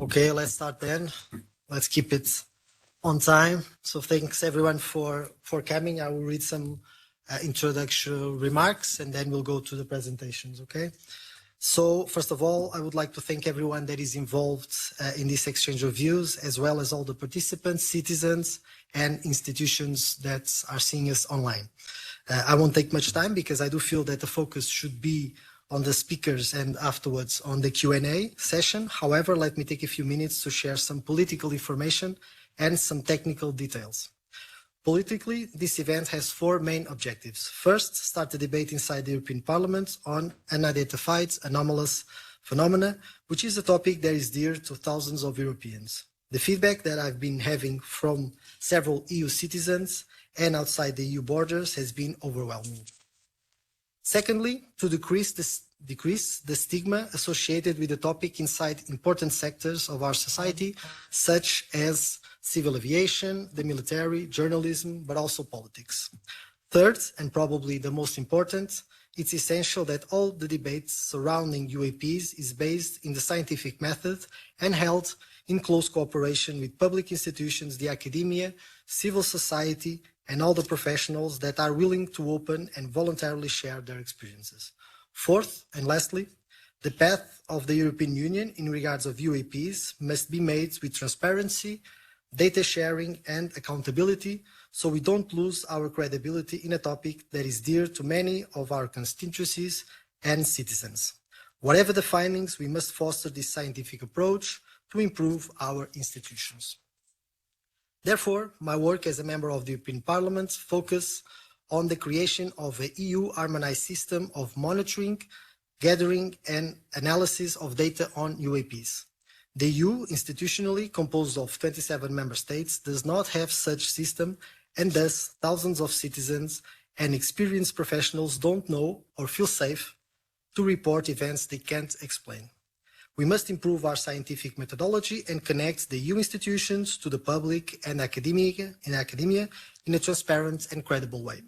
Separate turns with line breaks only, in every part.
Okay, let's start then. Let's keep it on time. So thanks everyone for coming. I will read some introductory remarks and then we'll go to the presentations, okay? So first of all, I would like to thank everyone that is involved in this exchange of views, as well as all the participants, citizens, and institutions that are seeing us online. I won't take much time because I do feel that the focus should be on the speakers and afterwards on the Q&A session. However, let me take a few minutes to share some political information and some technical details. Politically, this event has four main objectives. First, start the debate inside the European Parliament on unidentified anomalous phenomena, which is a topic that is dear to thousands of Europeans. The feedback that I've been having from several EU citizens and outside the EU borders has been overwhelming. Secondly, to decrease the stigma associated with the topic inside important sectors of our society, such as civil aviation, the military, journalism, but also politics. Third, and probably the most important, it's essential that all the debates surrounding UAPs is based in the scientific method and held in close cooperation with public institutions, the academia, civil society, and all the professionals that are willing to open and voluntarily share their experiences. Fourth, and lastly, the path of the European Union in regards of UAPs must be made with transparency, data sharing, and accountability, so we don't lose our credibility in a topic that is dear to many of our constituencies and citizens. Whatever the findings, we must foster this scientific approach to improve our institutions. Therefore, my work as a member of the European Parliament focuses on the creation of an EU harmonized system of monitoring, gathering, and analysis of data on UAPs. The EU, institutionally composed of 27 member states, does not have such system, and thus thousands of citizens and experienced professionals don't know or feel safe to report events they can't explain. We must improve our scientific methodology and connect the EU institutions to the public and academia in a transparent and credible way.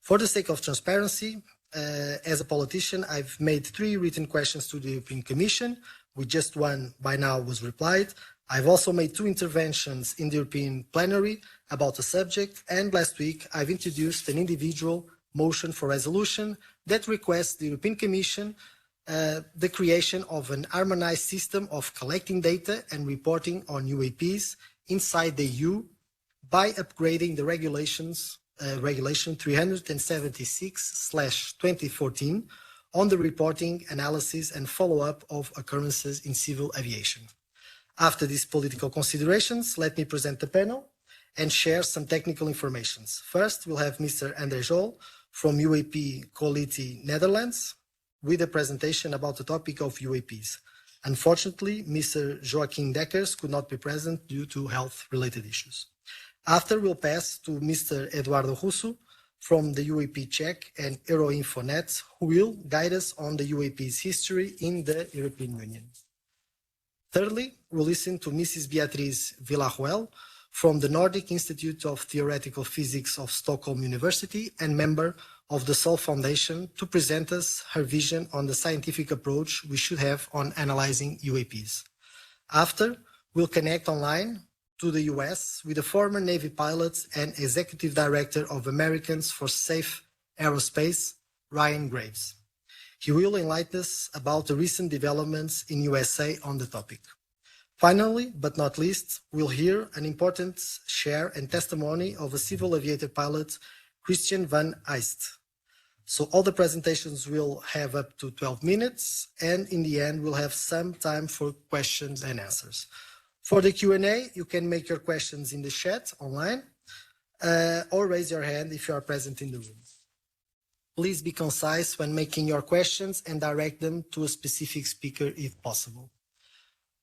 For the sake of transparency, as a politician, I've made 3 written questions to the European Commission, with just one by now was replied. I've also made 2 interventions in the European plenary about the subject, and last week I've introduced an individual motion for resolution that requests the European Commission the creation of an harmonized system of collecting data and reporting on UAPs inside the EU by upgrading the regulations, Regulation 376/2014 on the reporting, analysis, and follow-up of occurrences in civil aviation. After these political considerations, let me present the panel and share some technical information. First, we'll have Mr. André Jol from UAP Quality Netherlands with a presentation about the topic of UAPs. Unfortunately, Mr. Joaquim Dekkers could not be present due to health-related issues. After, we'll pass to Mr. Eduardo Russo from the UAP Czech and Euroinfonet, who will guide us on the UAP's history in the European Union. Thirdly, we'll listen to Mrs. Beatriz Villarroel from the Nordic Institute of Theoretical Physics of Stockholm University and member of the Sol Foundation to present us her vision on the scientific approach we should have on analyzing UAPs. After, we'll connect online to the US with the former Navy pilot and Executive Director of Americans for Safe Aerospace, Ryan Graves. He will enlighten us about the recent developments in USA on the topic. Finally, but not least, we'll hear an important share and testimony of a civil aviator pilot, Christian van Eist. So all the presentations will have up to 12 minutes, and in the end, we'll have some time for questions and answers. For the Q&A, you can make your questions in the chat online or raise your hand if you are present in the room. Please be concise when making your questions and direct them to a specific speaker if possible.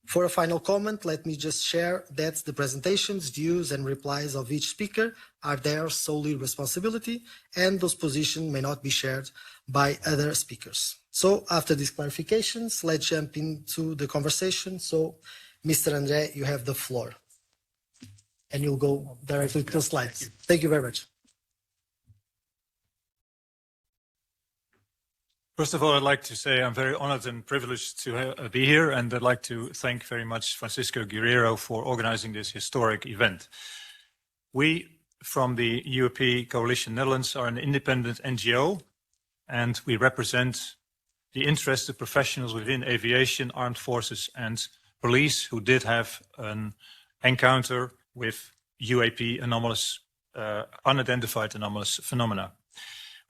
For a final comment, let me just share that the presentations, views, and replies of each speaker are their solely responsibility, and those positions may not be shared by other speakers. So after these clarifications, let's jump into the conversation. So, Mr. André, you have the floor, and you'll go directly to the slides. Thank you very much.
First of all, I'd like to say I'm very honored and privileged to be here, and I'd like to thank very much Francisco Guerrero for organizing this historic event. We, from the UAP Coalition Netherlands, are an independent NGO, and we represent the interests of professionals within aviation, armed forces, and police who did have an encounter with UAP anomalous, unidentified anomalous phenomena.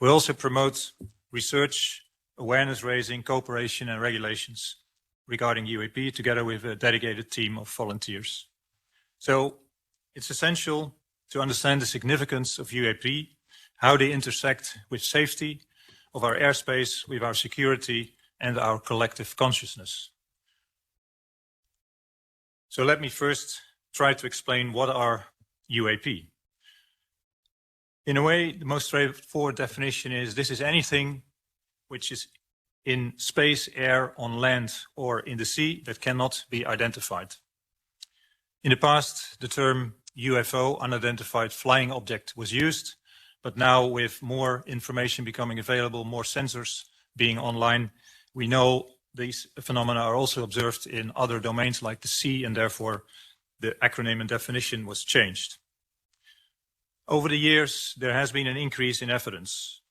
We also promote research, awareness raising, cooperation and regulations regarding UAP together with a dedicated team of volunteers. So it's essential to understand the significance of UAP, how they intersect with safety of our airspace, with our security and our collective consciousness. So let me first try to explain what are UAP. In a way, the most straightforward definition is this is anything which is in space, air, on land, or in the sea that cannot be identified. In the past, the term UFO, unidentified flying object, was used, but now with more information becoming available, more sensors being online, we know these phenomena are also observed in other domains like the sea, and therefore the acronym and definition was changed. Over the years, there has been an increase in evidence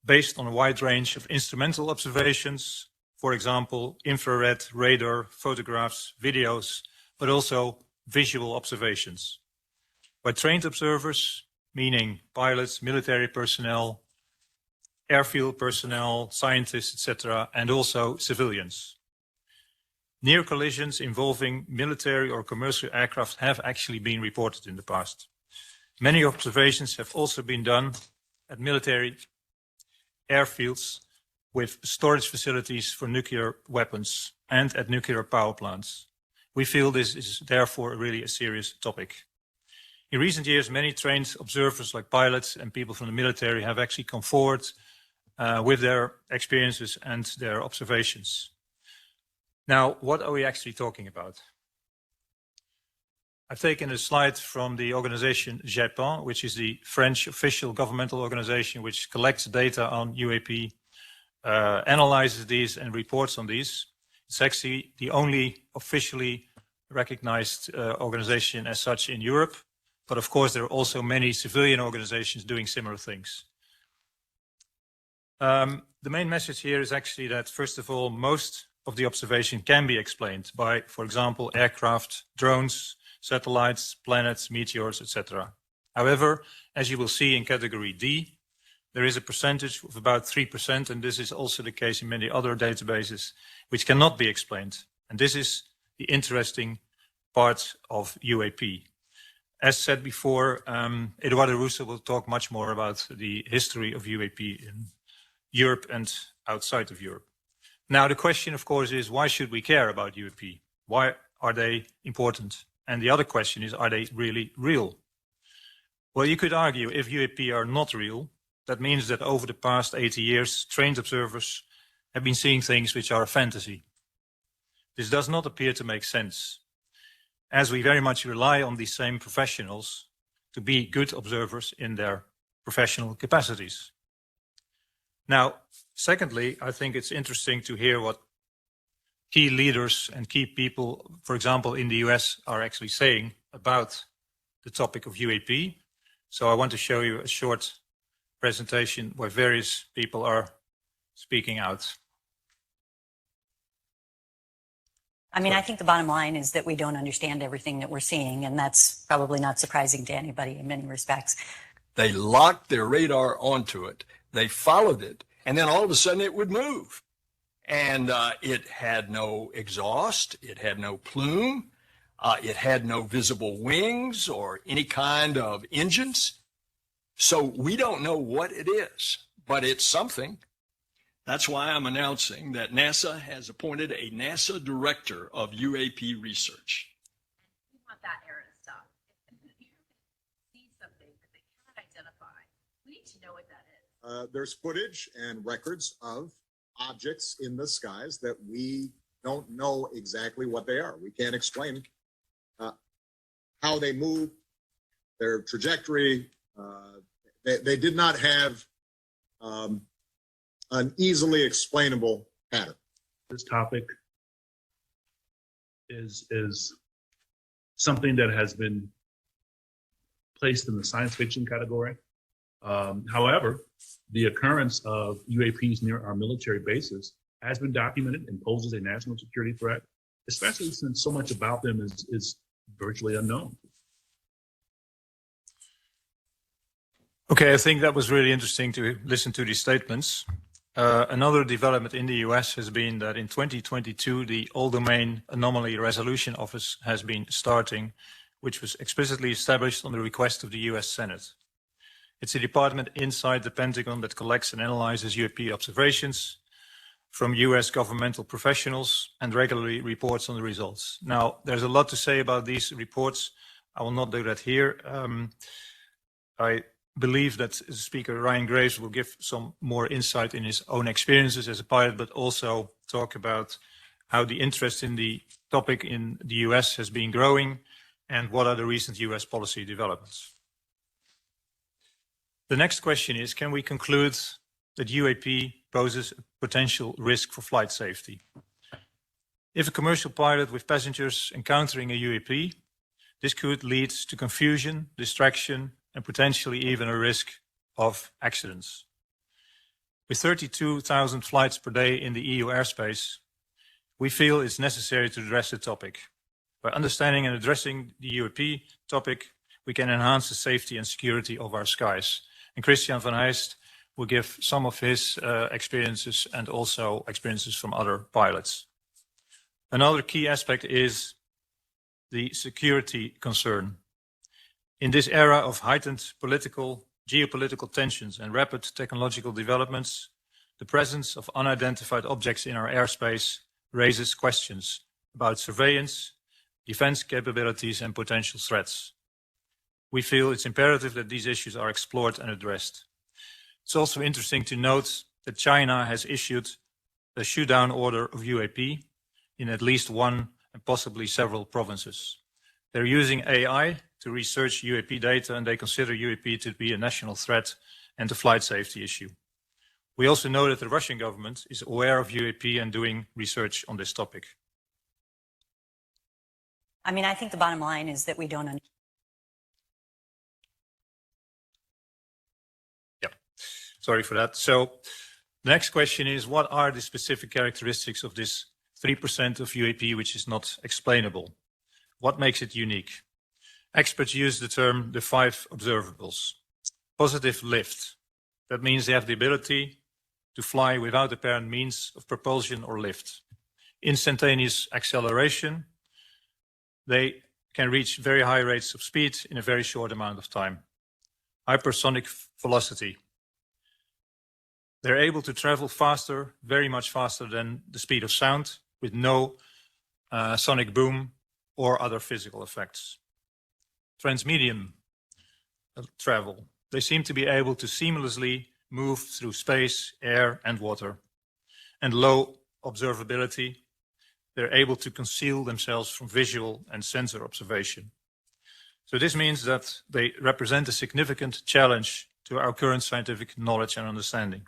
based on a wide range of instrumental observations, for example, infrared, radar, photographs, videos, but also visual observations by trained observers, meaning pilots, military personnel, airfield personnel, scientists, etc., and also civilians. Near collisions involving military or commercial aircraft have actually been reported in the past. Many observations have also been done at military airfields with storage facilities for nuclear weapons and at nuclear power plants. We feel this is therefore really a serious topic. In recent years, many trained observers like pilots and people from the military have actually come forward with their experiences and their observations. Now, what are we actually talking about? I've taken a slide from the organization UAP, which is the French official governmental organization which collects data on UAP, analyzes these and reports on these. It's actually the only officially recognized organization as such in Europe, but of course there are also many civilian organizations doing similar things. The main message here is actually that, first of all, most of the observation can be explained by, for example, aircraft, drones, satellites, planets, meteors, etc. However, as you will see in category D, there is a percentage of about 3%, and this is also the case in many other databases, which cannot be explained. And this is the interesting part of UAP. As said before, Eduardo Russo will talk much more about the history of UAP in Europe and outside of Europe. Now, the question, of course, is why should we care about UAP? Why are they important? And the other question is, are they really real? Well, you could argue if UAP are not real, that means that over the past 80 years, trained observers have been seeing things which are a fantasy. This does not appear to make sense, as we very much rely on these same professionals to be good observers in their professional capacities. Now, secondly, I think it's interesting to hear what key leaders and key people, for example, in the US, are actually saying about the topic of UAP. So I want to show you a short presentation where various people are speaking out.
I mean, I think the bottom line is that we don't understand everything that we're seeing, and that's probably not surprising to anybody in many respects.
They locked their radar onto it. They followed it, and then all of a sudden it would move. And it had no exhaust, it had no plume, it had no visible wings or any kind of engines. So we don't know what it is, but it's something. That's why I'm announcing that NASA has appointed a NASA director of UAP research.
We want that era to stop. If you see something that they cannot identify, we need to know what that is.
There's footage and records of objects in the skies that we don't know exactly what they are. We can't explain how they move, their trajectory. They did not have an easily explainable pattern.
This topic is something that has been placed in the science fiction category. However, the occurrence of UAPs near our military bases has been documented and poses a national security threat, especially since so much about them is virtually unknown.
Okay, I think that was really interesting to listen to these statements. Another development in the US has been that in 2022, the All Domain Anomaly Resolution Office has been starting, which was explicitly established on the request of the US Senate. It's a department inside the Pentagon that collects and analyzes UAP observations from US governmental professionals and regularly reports on the results. Now, there's a lot to say about these reports. I will not do that here. I believe that Speaker Ryan Graves will give some more insight in his own experiences as a pilot, but also talk about how the interest in the topic in the US has been growing and what are the recent US policy developments. The next question is, can we conclude that UAP poses a potential risk for flight safety? If a commercial pilot with passengers encountering a UAP, this could lead to confusion, distraction, and potentially even a risk of accidents. With 32,000 flights per day in the EU airspace, we feel it's necessary to address the topic. By understanding and addressing the UAP topic, we can enhance the safety and security of our skies. And Christian van Heijst will give some of his experiences and also experiences from other pilots. Another key aspect is the security concern. In this era of heightened geopolitical tensions and rapid technological developments, the presence of unidentified objects in our airspace raises questions about surveillance, defense capabilities, and potential threats. We feel it's imperative that these issues are explored and addressed. It's also interesting to note that China has issued a shoot-down order of UAP in at least one and possibly several provinces. They're using AI to research UAP data, and they consider UAP to be a national threat and a flight safety issue. We also know that the Russian government is aware of UAP and doing research on this topic.
I mean, I think the bottom line is that we don't understand.
Yeah, sorry for that. So the next question is, what are the specific characteristics of this 3% of UAP which is not explainable? What makes it unique? Experts use the term the 5 observables. Positive lift. That means they have the ability to fly without apparent means of propulsion or lift. Instantaneous acceleration. They can reach very high rates of speed in a very short amount of time. Hypersonic velocity. They're able to travel faster, very much faster than the speed of sound, with no sonic boom or other physical effects. Transmedium travel. They seem to be able to seamlessly move through space, air, and water. And low observability. They're able to conceal themselves from visual and sensor observation. So this means that they represent a significant challenge to our current scientific knowledge and understanding.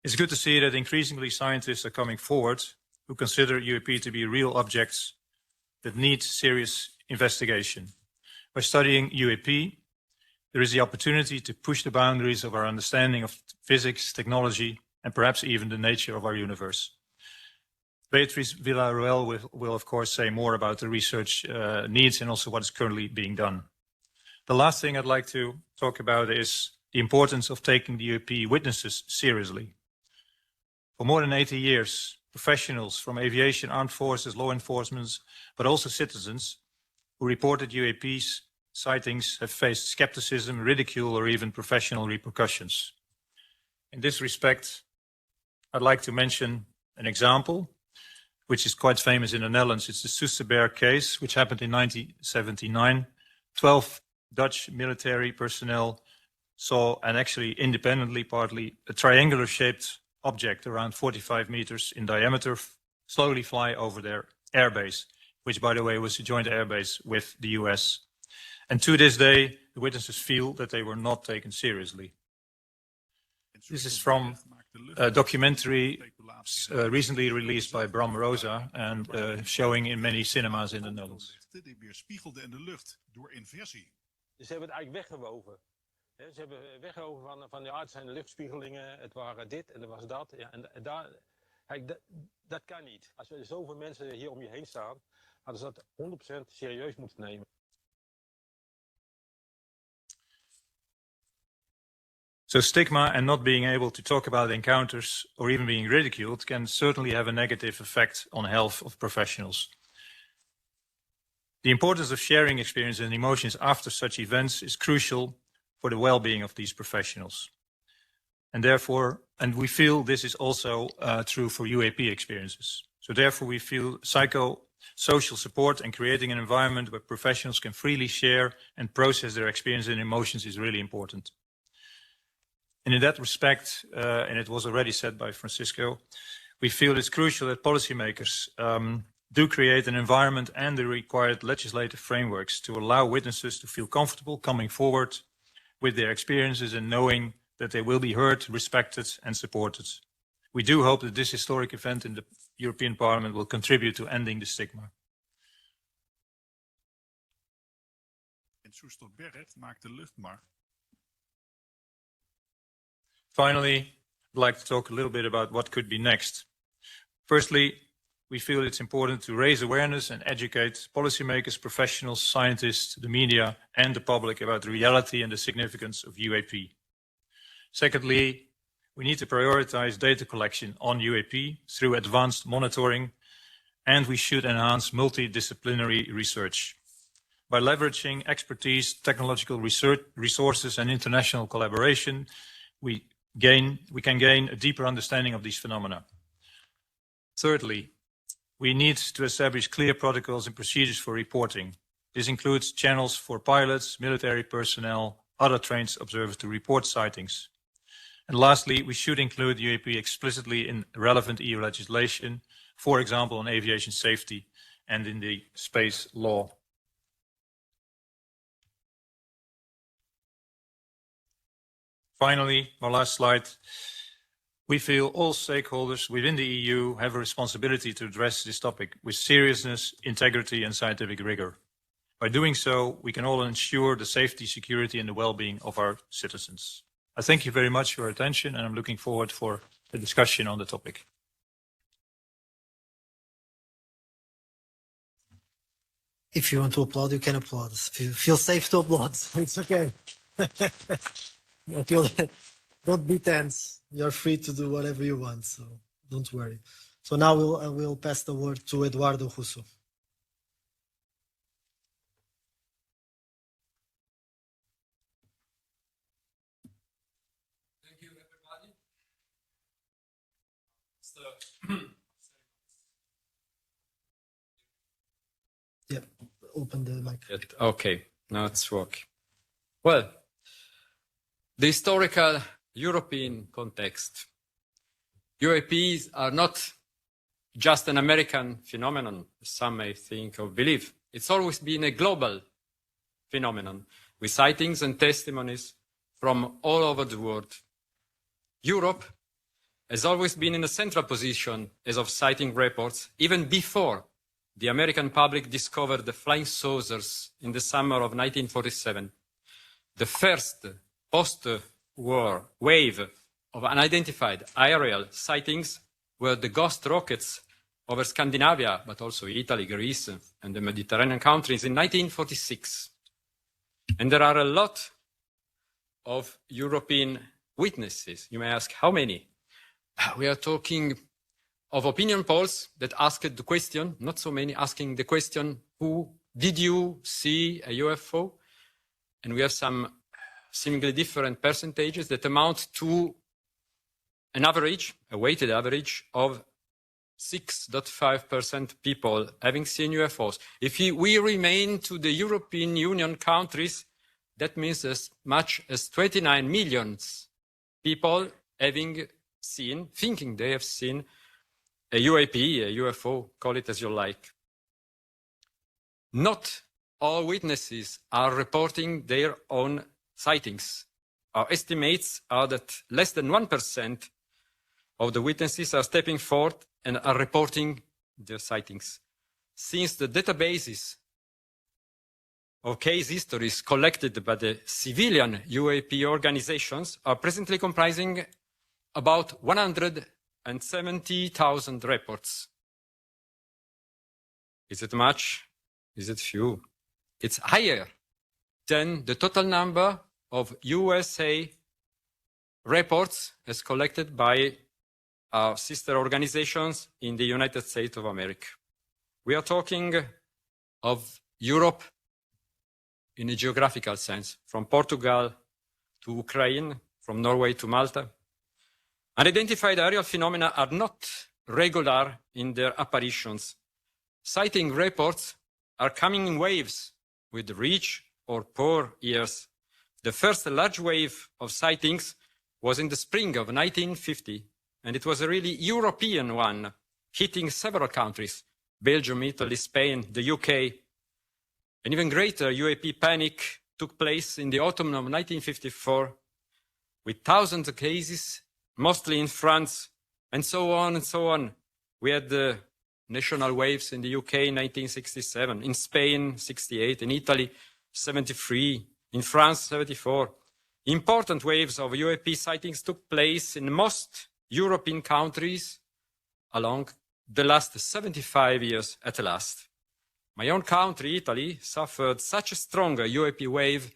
It's good to see that increasingly scientists are coming forward who consider UAP to be real objects that need serious investigation. By studying UAP, there is the opportunity to push the boundaries of our understanding of physics, technology, and perhaps even the nature of our universe. Beatrice Villarroel will of course say more about the research needs and also what is currently being done. The last thing I'd like to talk about is the importance of taking the UAP witnesses seriously. For more than 80 years, professionals from aviation, armed forces, law enforcement, but also citizens who reported UAPs sightings have faced skepticism, ridicule, or even professional repercussions. In this respect, I'd like to mention an example, which is quite famous in the Netherlands. It's the Soesterberg case, which happened in 1979. 12 Dutch military personnel saw, and actually independently partly, a triangular-shaped object around 45 meters in diameter slowly fly over their airbase, which, by the way, was a joint airbase with the US. And to this day, the witnesses feel that they were not taken seriously. This is from documentary recently released by Bram Rosa and showing in many cinemas in the Netherlands.
Die weerspiegelde in de lucht door inversie.
Dus ze hebben het eigenlijk weggewoven. Ze hebben weggewoven van ja, het zijn luchtspiegelingen, het waren dit en er was dat. Ja, en daar, kijk, dat kan niet. Als er zoveel mensen hier om je heen staan, hadden ze dat 100% serieus moeten nemen.
So stigma and not being able to talk about encounters or even being ridiculed can certainly have a negative effect on health of professionals. The importance of sharing experiences and emotions after such events is crucial for the well-being of these professionals. And therefore, and we feel this is also true for UAP experiences. So therefore we feel psychosocial support and creating an environment where professionals can freely share and process their experiences and emotions is really important. And in that respect, and it was already said by Francisco, we feel it's crucial that policymakers do create an environment and the required legislative frameworks to allow witnesses to feel comfortable coming forward with their experiences and knowing that they will be heard, respected and supported. We do hope that this historic event in the European Parliament will contribute to ending the stigma.
En Soesterberg maakt de lucht maar.
Finally, I'd like to talk a little bit about what could be next. Firstly, we feel it's important to raise awareness and educate policymakers, professionals, scientists, the media, and the public about the reality and the significance of UAP. Secondly, we need to prioritize data collection on UAP through advanced monitoring, and we should enhance multidisciplinary research. By leveraging expertise, technological resources, and international collaboration, we can gain a deeper understanding of these phenomena. Thirdly, we need to establish clear protocols and procedures for reporting. This includes channels for pilots, military personnel, other trained observers to report sightings. And lastly, we should include UAP explicitly in relevant EU legislation, for example, on aviation safety and in the space law. Finally, my last slide. We feel all stakeholders within the EU have a responsibility to address this topic with seriousness, integrity, and scientific rigor. By doing so, we can all ensure the safety, security, and the well-being of our citizens. I thank you very much for your attention, and I'm looking forward for the discussion on the topic.
If you want to applaud, you can applaud. If you feel safe to applaud, it's okay. Don't be tense. You're free to do whatever you want, so don't worry. So now we'll pass the word to Eduardo Russo.
Thank you, everybody.
Yeah, open the mic.
Okay, now it's working. Well, the historical European context. UAPs are not just an American phenomenon, as some may think or believe. It's always been a global phenomenon, with sightings and testimonies from all over the world. Europe has always been in a central position as of sighting reports, even before the American public discovered the flying saucers in the summer of 1947. The first post-war wave of unidentified aerial sightings were the ghost rockets over Scandinavia, but also Italy, Greece, and the Mediterranean countries in 1946. And there are a lot of European witnesses. You may ask, how many? We are talking of opinion polls that asked the question, not so many, asking the question, did you see a UFO? And we have some seemingly different percentages that amount to an average, a weighted average of 6.5% people having seen UFOs. If we remain to the European Union countries, that means as much as 29 million people having seen, thinking they have seen a UAP, a UFO, call it as you like. Not all witnesses are reporting their own sightings. Our estimates are that less than 1% of the witnesses are stepping forth and are reporting their sightings. Since the databases of case histories collected by the civilian UAP organizations are presently comprising about 170,000 reports. Is it much? Is it few? It's higher than the total number of USA reports as collected by our sister organizations in the United States of America. We are talking of Europe in a geographical sense, from Portugal to Ukraine, from Norway to Malta. Unidentified aerial phenomena are not regular in their apparitions. Sighting reports are coming in waves with rich or poor years. The first large wave of sightings was in the spring of 1950, and it was a really European one, hitting several countries, Belgium, Italy, Spain, the UK. An even greater UAP panic took place in the autumn of 1954, with thousands of cases, mostly in France, and so on and so on. We had the national waves in the UK in 1967, in Spain, 68, in Italy, 73, in France, 74. Important waves of UAP sightings took place in most European countries along the last 75 years at last. My own country, Italy, suffered such a strong UAP wave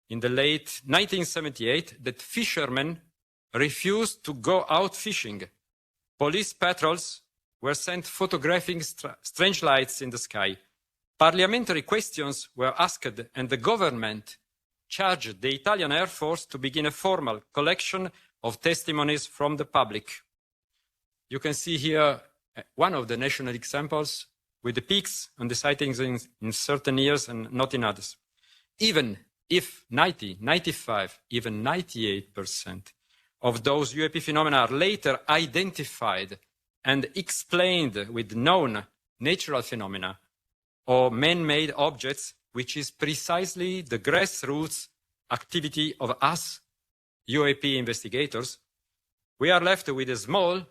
in the late 1978 that fishermen refused to go out fishing. Police patrols were sent photographing strange lights in the sky. Parliamentary questions were asked, and the government charged the Italian Air Force to begin a formal collection of testimonies from the public. You can see here one of the national examples with the peaks and the sightings in certain years and not in others. Even if 90, 95, even 98% of those UAP phenomena are later identified and explained with known natural phenomena or man-made objects, which is precisely the grassroots activity of us UAP investigators, we are left with a small,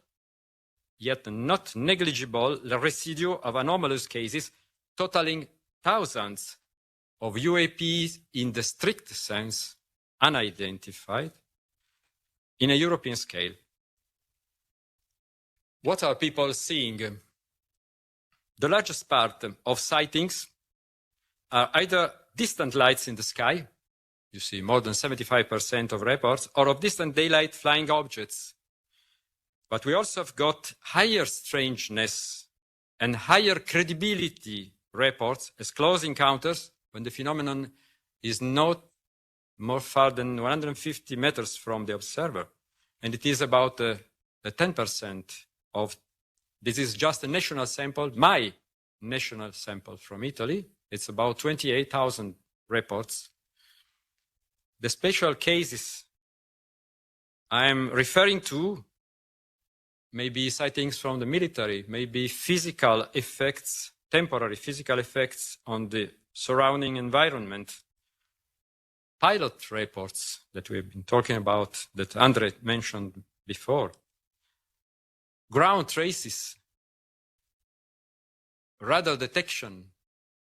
yet not negligible, residue of anomalous cases totaling thousands of UAPs in the strict sense, unidentified, in a European scale. What are people seeing? The largest part of sightings are either distant lights in the sky, you see more than 75% of reports, or of distant daylight flying objects. But we also have got higher strangeness and higher credibility reports as close encounters when the phenomenon is not more far than 150 meters from the observer. And it is about 10% of, this is just a national sample, my national sample from Italy. It's about 28,000 reports. The special cases I'm referring to maybe sightings from the military, maybe physical effects, temporary physical effects on the surrounding environment. Pilot reports that we've been talking about, that Andre mentioned before. Ground traces, radar detection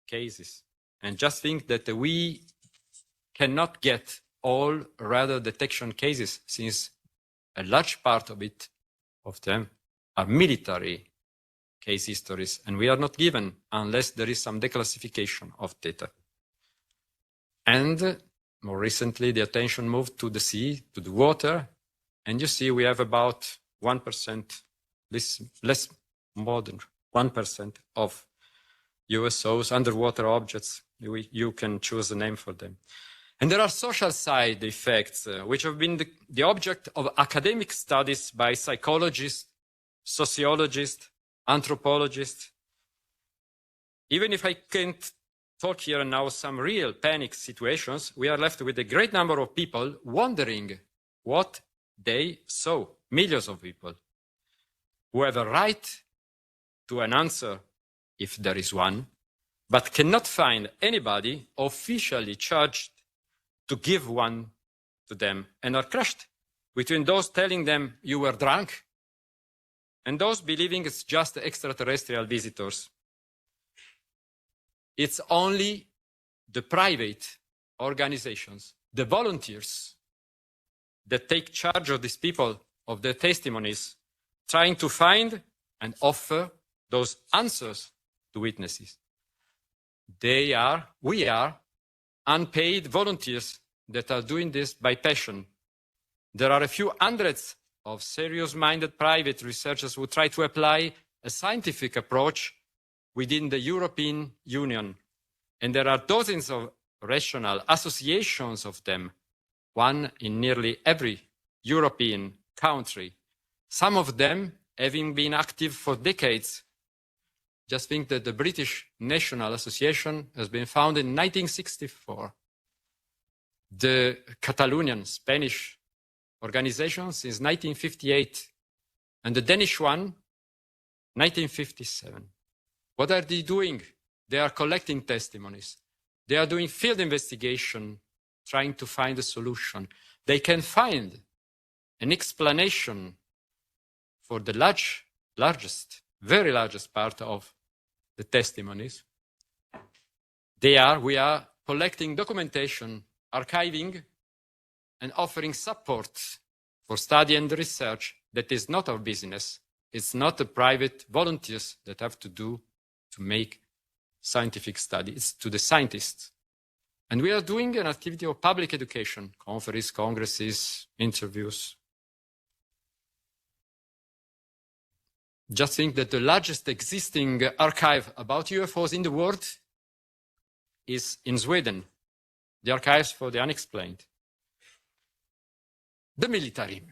cases. And just think that we cannot get all radar detection cases, since a large part of them are military case histories, and we are not given unless there is some declassification of data. And more recently, the attention moved to the sea, to the water, and you see we have about 1%, less more than 1% of USOs, underwater objects. You can choose a name for them. And there are social side effects, which have been the object of academic studies by psychologists, sociologists, anthropologists. Even if I can't talk here now some real panic situations, we are left with a great number of people wondering what they saw. Millions of people who have a right to an answer, if there is one, but cannot find anybody officially charged to give one to them, and are crushed between those telling them you were drunk and those believing it's just extraterrestrial visitors. It's only the private organizations, the volunteers, that take charge of these people, of their testimonies, trying to find and offer those answers to witnesses. We are unpaid volunteers that are doing this by passion. There are a few hundreds of serious-minded private researchers who try to apply a scientific approach within the European Union. And there are dozens of rational associations of them, one in nearly every European country. Some of them having been active for decades. Just think that the British National Association has been founded in 1964. The Catalonian Spanish organization since 1958, and the Danish one, 1957. What are they doing? They are collecting testimonies. They are doing field investigation, trying to find a solution. They can find an explanation for the very largest part of the testimonies. We are collecting documentation, archiving, and offering support for study and research that is not our business. It's not the private volunteers that have to do to make scientific study. It's to the scientists. And we are doing an activity of public education, conferences, congresses, interviews. Just think that the largest existing archive about UFOs in the world is in Sweden, the Archives for the Unexplained. The military.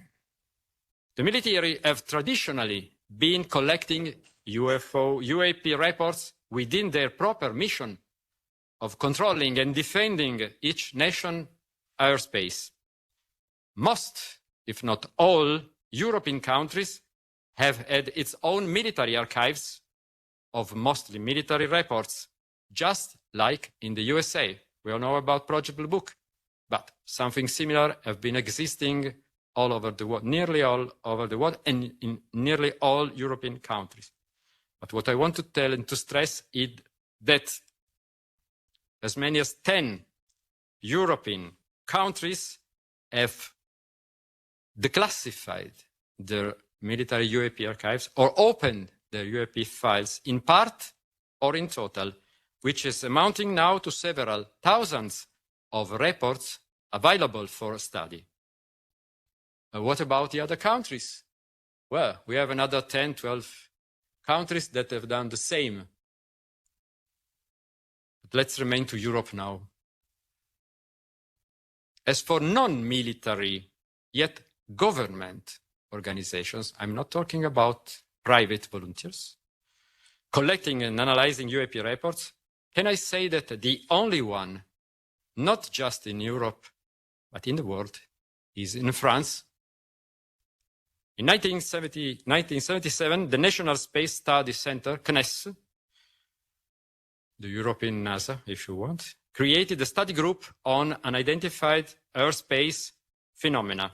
The military have traditionally been collecting UAP reports within their proper mission of controlling and defending each nation's airspace. Most, if not all, European countries have had its own military archives of mostly military reports, just like in the USA. We all know about Project Blue Book, but something similar have been existing all over the world, nearly all over the world, and in nearly all European countries. But what I want to tell and to stress is that as many as 10 European countries have declassified their military UAP archives or opened their UAP files in part or in total, which is amounting now to several thousands of reports available for study. What about the other countries? Well, we have another 10, 12 countries that have done the same. But let's remain to Europe now. As for non-military, yet government organizations, I'm not talking about private volunteers, collecting and analyzing UAP reports, can I say that the only one, not just in Europe, but in the world, is in France. In 1977, the National Space Study Center, CNES, the European NASA, if you want, created a study group on unidentified airspace phenomena.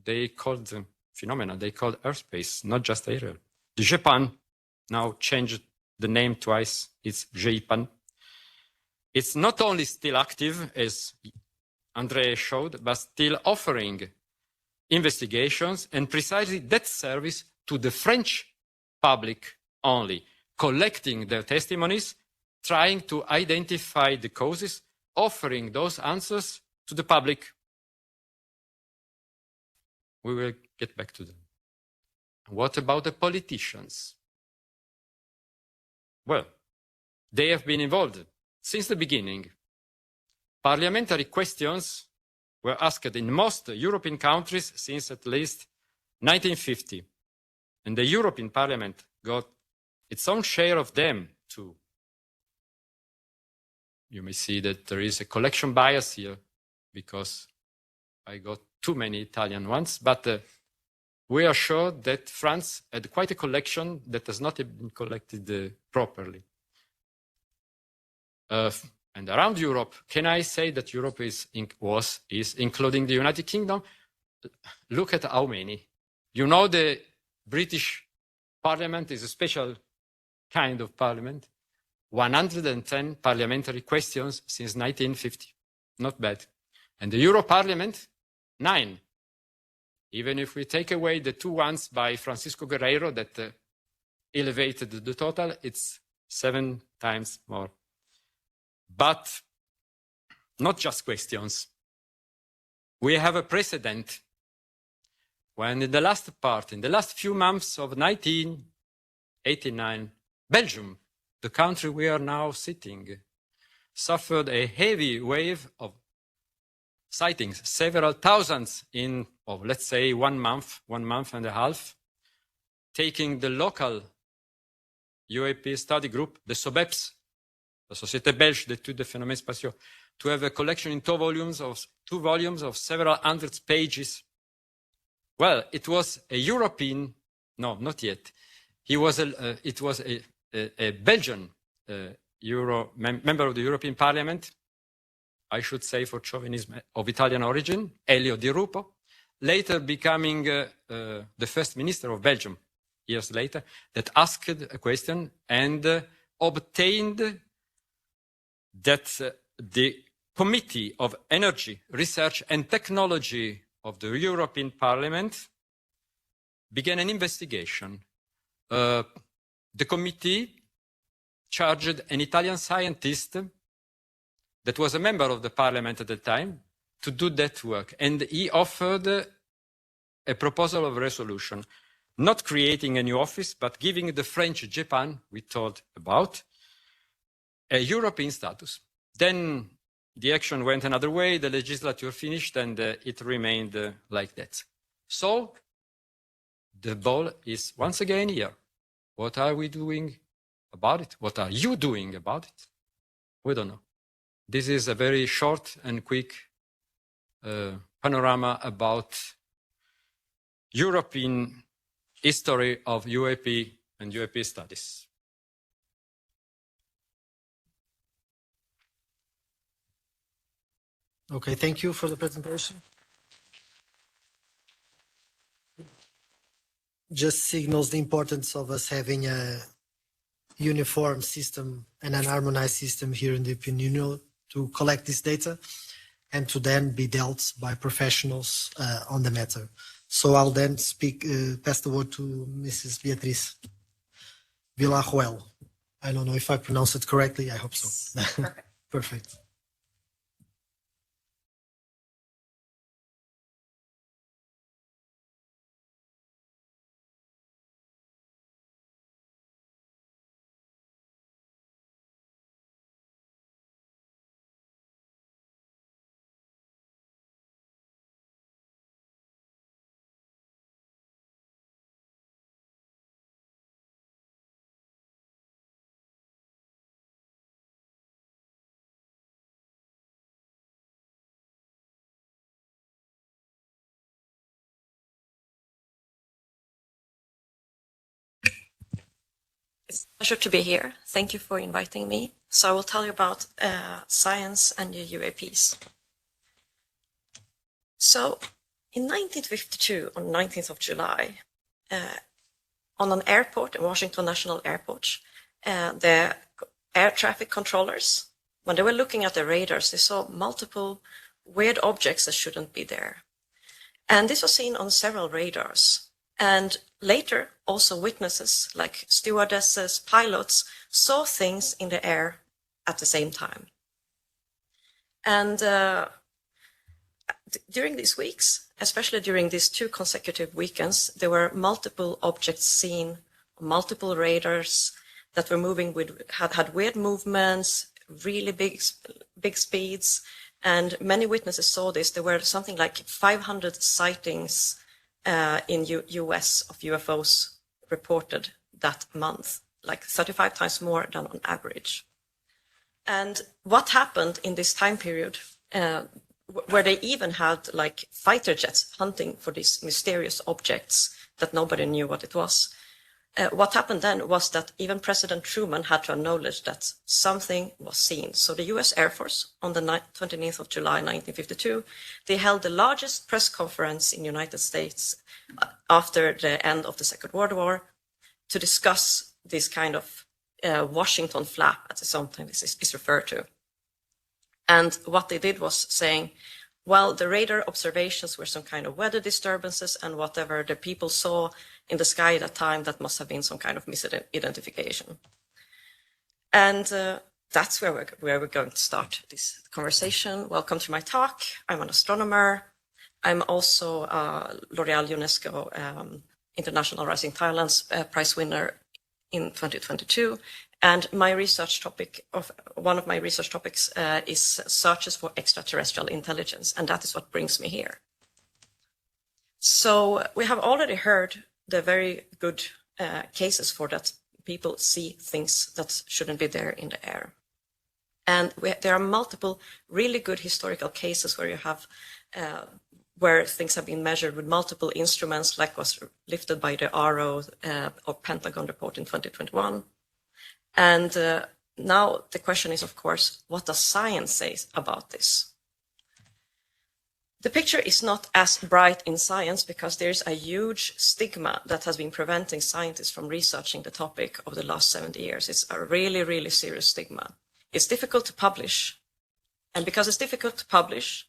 They called them phenomena, they called airspace, not just aerial. The JPAN now changed the name twice, it's JPAN. It's not only still active, as André showed, but still offering investigations and precisely that service to the French public only, collecting their testimonies, trying to identify the causes, offering those answers to the public. We will get back to them. What about the politicians? Well, they have been involved since the beginning. Parliamentary questions were asked in most European countries since at least 1950. And the European Parliament got its own share of them too. You may see that there is a collection bias here because I got too many Italian ones, but we are sure that France had quite a collection that has not been collected properly. And around Europe, can I say that Europe is including the United Kingdom? Look at how many. You know the British parliament is a special kind of parliament. 110 parliamentary questions since 1950. Not bad. And the Euro Parliament, 9. Even if we take away the 2 ones by Francisco Guerreiro that elevated the total, it's 7 times more. But not just questions. We have a precedent when in the last few months of 1989, Belgium, the country we are now sitting, suffered a heavy wave of sightings, several thousands let's say 1 month and a half, taking the local UAP study group, the SOBEPS, la Société Belge d'études des phénomènes spatiaux, to have a collection in 2 volumes of several hundred pages. Well, it was a European, no, not yet. It was a Belgian member of the European Parliament, I should say for chauvinism, of Italian origin, Elio Di Rupo, later becoming the first minister of Belgium, years later, that asked a question and obtained that the Committee of Energy, Research and Technology of the European Parliament began an investigation. The committee charged an Italian scientist that was a member of the parliament at the time to do that work. And he offered a proposal of resolution, not creating a new office, but giving the French Japan, we talked about, a European status. Then the action went another way, the legislature finished, and it remained like that. So the ball is once again here. What are we doing about it? What are you doing about it? We don't know. This is a very short and quick panorama about European history of UAP and UAP studies.
Okay, thank you for the presentation. Just signals the importance of us having a uniform system and an harmonized system here in the European Union to collect this data and to then be dealt by professionals on the matter. So I'll then pass the word to Mrs. Beatriz Villarroel. I don't know if I pronounced it correctly. I hope so.
Perfect.
Perfect.
It's a pleasure to be here. Thank you for inviting me. So I will tell you about science and the UAPs. So in 1952, on 19th of July, on an airport, in Washington National Airport, the air traffic controllers, when they were looking at the radars, they saw multiple weird objects that shouldn't be there. And this was seen on several radars. And later, also witnesses like stewardesses, pilots, saw things in the air at the same time. And during these weeks, especially during these 2 consecutive weekends, there were multiple objects seen, multiple radars that were moving had weird movements, really big speeds, and many witnesses saw this. There were something like 500 sightings in US of UFOs reported that month, like 35 times more than on average. And what happened in this time period, where they even had like fighter jets hunting for these mysterious objects that nobody knew what it was. What happened then was that even President Truman had to acknowledge that something was seen. So the US Air Force, on the 29th of July, 1952, they held the largest press conference in the United States after the end of the Second World War to discuss this kind of Washington flap, as sometimes is referred to. And what they did was saying, well, the radar observations were some kind of weather disturbances, and whatever the people saw in the sky at that time, that must have been some kind of misidentification. And that's where we're going to start this conversation. Welcome to my talk. I'm an astronomer. I'm also L'Oréal UNESCO International Rising Talents Prize winner in 2022. And my research topic, one of my research topics is searches for extraterrestrial intelligence, and that is what brings me here. So we have already heard the very good cases for that people see things that shouldn't be there in the air. And there are multiple really good historical cases where you have where things have been measured with multiple instruments, like was lifted by the RO or Pentagon report in 2021. And now the question is, of course, what does science say about this? The picture is not as bright in science because there's a huge stigma that has been preventing scientists from researching the topic over the last 70 years. It's a really, really serious stigma. It's difficult to publish. And because it's difficult to publish,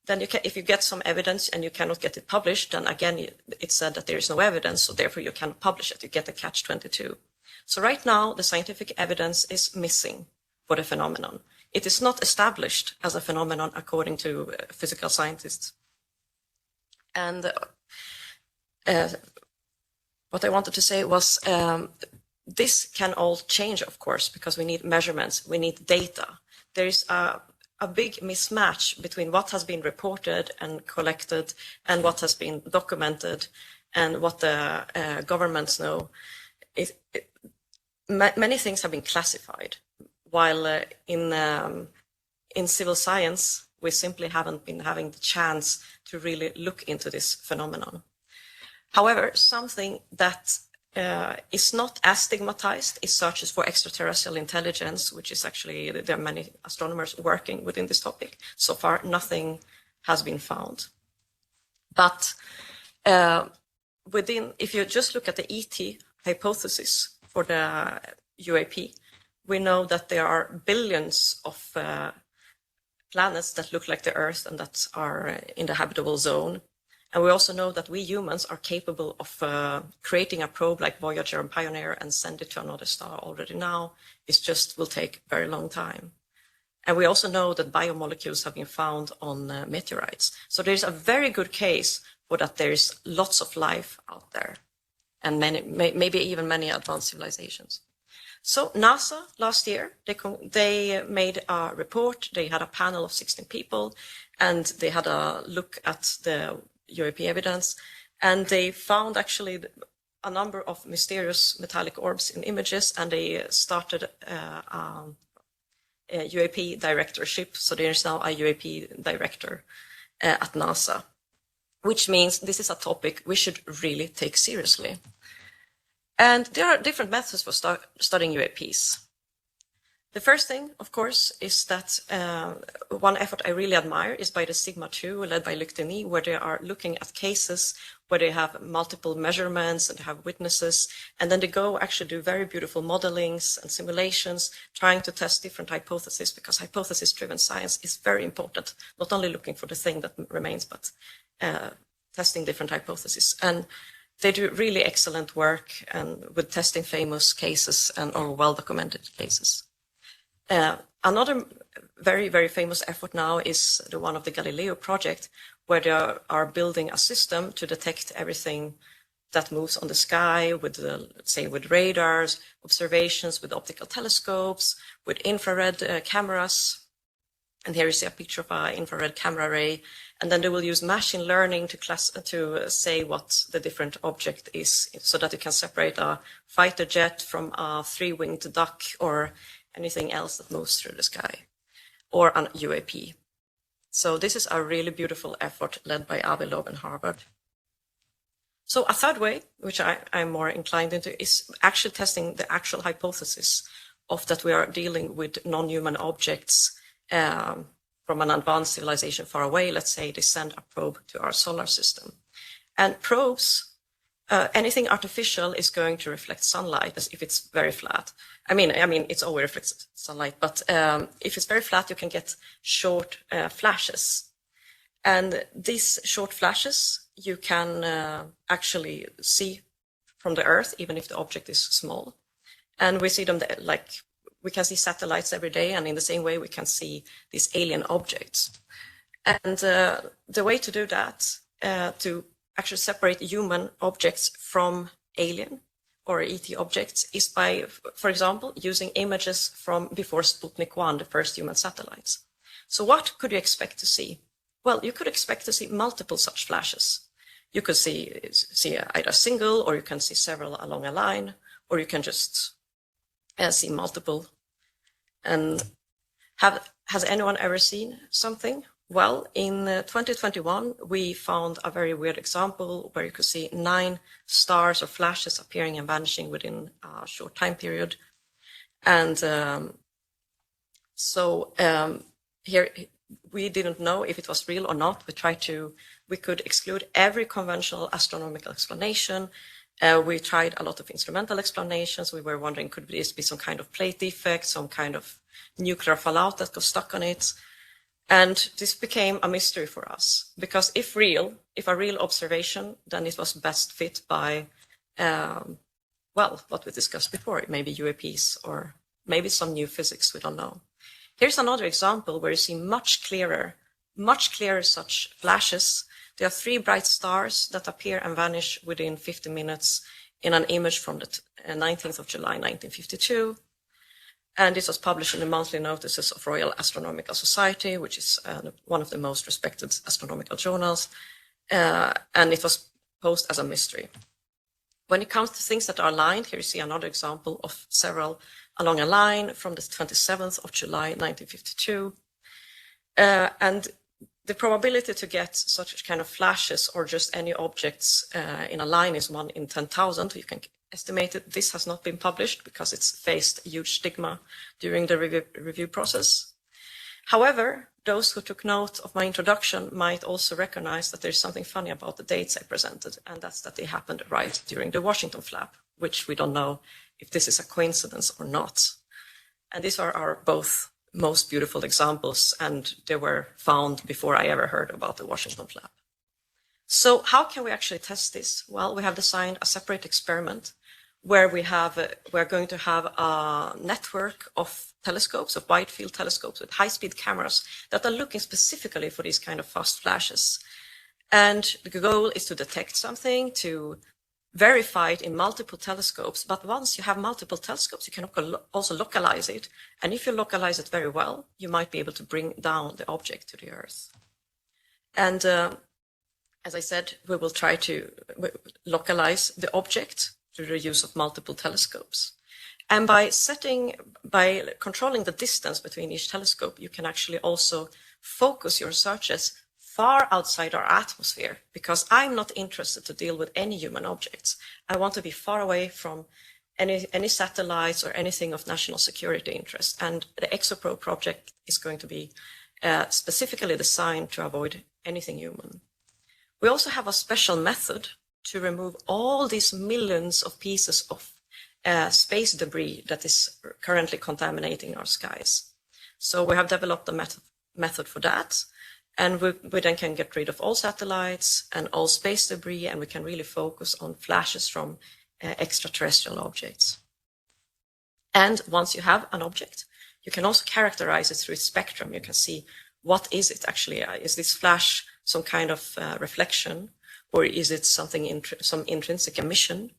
then if you get some evidence and you cannot get it published, then again, it's said that there is no evidence, so therefore you cannot publish it. You get a catch-22. So right now, the scientific evidence is missing for the phenomenon. It is not established as a phenomenon according to physical scientists. And what I wanted to say was this can all change, of course, because we need measurements, we need data. There is a big mismatch between what has been reported and collected and what has been documented and what the governments know. Many things have been classified, while in civil science, we simply haven't been having the chance to really look into this phenomenon. However, something that is not as stigmatized is searches for extraterrestrial intelligence, which is actually, there are many astronomers working within this topic. So far, nothing has been found. But if you just look at the ET hypothesis for the UAP, we know that there are billions of planets that look like the Earth and that are in the habitable zone. And we also know that we humans are capable of creating a probe like Voyager and Pioneer and send it to another star already now. It just will take a very long time. And we also know that biomolecules have been found on meteorites. So there's a very good case for that there is lots of life out there, and maybe even many advanced civilizations. So NASA last year, they made a report. They had a panel of 16 people, and they had a look at the UAP evidence, and they found actually a number of mysterious metallic orbs in images, and they started a UAP directorship. So there is now a UAP director at NASA, which means this is a topic we should really take seriously. And there are different methods for studying UAPs. The first thing, of course, is that one effort I really admire is by the Sigma 2, led by Luc Denis, where they are looking at cases where they have multiple measurements and have witnesses, and then they go actually do very beautiful modelings and simulations, trying to test different hypotheses, because hypothesis-driven science is very important, not only looking for the thing that remains, but testing different hypotheses. And they do really excellent work and with testing famous cases or well-documented cases. Another very, very famous effort now is the one of the Galileo project, where they are building a system to detect everything that moves on the sky with, let's say, with radars, observations with optical telescopes, with infrared cameras. And here you see a picture of an infrared camera array. And then they will use machine learning to say what the different object is, so that you can separate a fighter jet from a three-winged duck or anything else that moves through the sky, or an UAP. So this is a really beautiful effort led by Avi Loeb and Harvard. So a third way, which I'm more inclined into, is actually testing the actual hypothesis of that we are dealing with non-human objects from an advanced civilization far away. Let's say they send a probe to our solar system. And probes anything artificial is going to reflect sunlight as if it's very flat. I mean, it's always reflects sunlight, but if it's very flat, you can get short flashes. And these short flashes, you can actually see from the Earth, even if the object is small. And we see them like, we can see satellites every day, and in the same way, we can see these alien objects. And the way to do that, to actually separate human objects from alien or ET objects, is by, for example, using images from before Sputnik 1, the first human satellites. So what could you expect to see? Well, you could expect to see multiple such flashes. You could see either a single, or you can see several along a line, or you can just see multiple. And has anyone ever seen something? Well, in 2021, we found a very weird example where you could see 9 stars or flashes appearing and vanishing within a short time period. And here we didn't know if it was real or not. We could exclude every conventional astronomical explanation. We tried a lot of instrumental explanations. We were wondering, could this be some kind of plate defect, some kind of nuclear fallout that got stuck on it? And this became a mystery for us, because if a real observation, then it was best fit by, what we discussed before, maybe UAPs or maybe some new physics, we don't know. Here's another example where you see much clearer such flashes. There are 3 bright stars that appear and vanish within 50 minutes in an image from the 19th of July, 1952. And this was published in the monthly notices of Royal Astronomical Society, which is one of the most respected astronomical journals. And it was posed as a mystery. When it comes to things that are aligned, here you see another example of several along a line from the 27th of July, 1952. And the probability to get such kind of flashes or just any objects in a line is 1 in 10,000. You can estimate it. This has not been published because it's faced huge stigma during the review process. However, those who took note of my introduction might also recognize that there's something funny about the dates I presented, and that's that they happened right during the Washington flap, which we don't know if this is a coincidence or not. And these are our both most beautiful examples, and they were found before I ever heard about the Washington flap. So how can we actually test this? Well, we have designed a separate experiment where we're going to have a network of telescopes, of wide field telescopes with high-speed cameras that are looking specifically for these kind of fast flashes. And the goal is to detect something, to verify it in multiple telescopes. But once you have multiple telescopes, you can also localize it. And if you localize it very well, you might be able to bring down the object to the Earth. And as I said, we will try to localize the object through the use of multiple telescopes. And by controlling the distance between each telescope, you can actually also focus your searches far outside our atmosphere, because I'm not interested to deal with any human objects. I want to be far away from any satellites or anything of national security interest. And the ExoPro project is going to be specifically designed to avoid anything human. We also have a special method to remove all these millions of pieces of space debris that is currently contaminating our skies. So we have developed a method for that. And we then can get rid of all satellites and all space debris, and we can really focus on flashes from extraterrestrial objects. And once you have an object, you can also characterize it through its spectrum. You can see, what is it actually? Is this flash some kind of reflection, or is it something some intrinsic emission?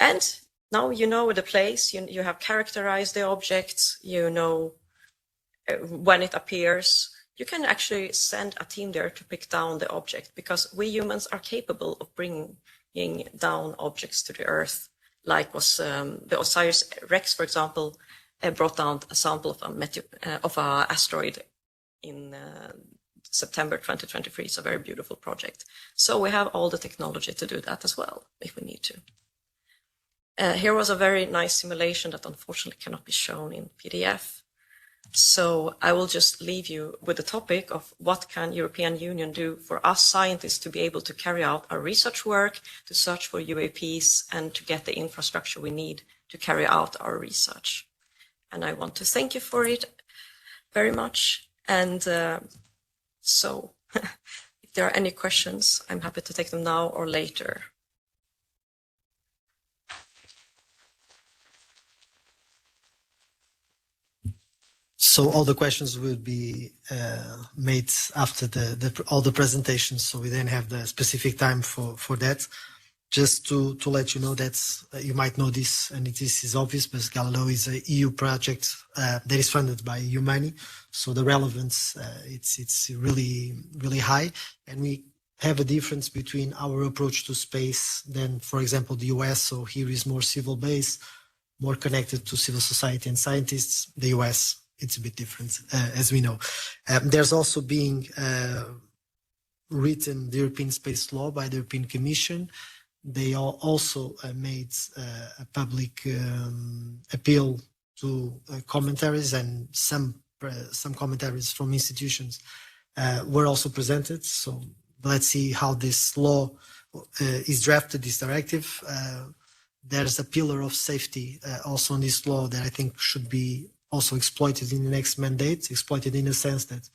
And now you know the place, you have characterized the object, you know when it appears. You can actually send a team there to pick down the object, because we humans are capable of bringing down objects to the Earth, like was the OSIRIS-REx, for example, brought down a sample of an asteroid in September 2023. It's a very beautiful project. So we have all the technology to do that as well, if we need to. Here was a very nice simulation that unfortunately cannot be shown in PDF. So I will just leave you with the topic of what can European Union do for us scientists to be able to carry out our research work, to search for UAPs, and to get the infrastructure we need to carry out our research. And I want to thank you for it very much. And so if there are any questions, I'm happy to take them now or later.
So all the questions will be made after all the presentations. So we then have the specific time for that. Just to let you know that you might know this, and this is obvious, but Galileo is a EU project that is funded by EU money. So the relevance, it's really, really high. And we have a difference between our approach to space than, for example, the US. So here is more civil based, more connected to civil society and scientists. The US, it's a bit different, as we know. There's also being written the European Space Law by the European Commission. They also made a public appeal to commentaries, and some commentaries from institutions were also presented. So let's see how this law is drafted, this directive. There's a pillar of safety also in this law that I think should be also exploited in the next mandate, exploited in a sense that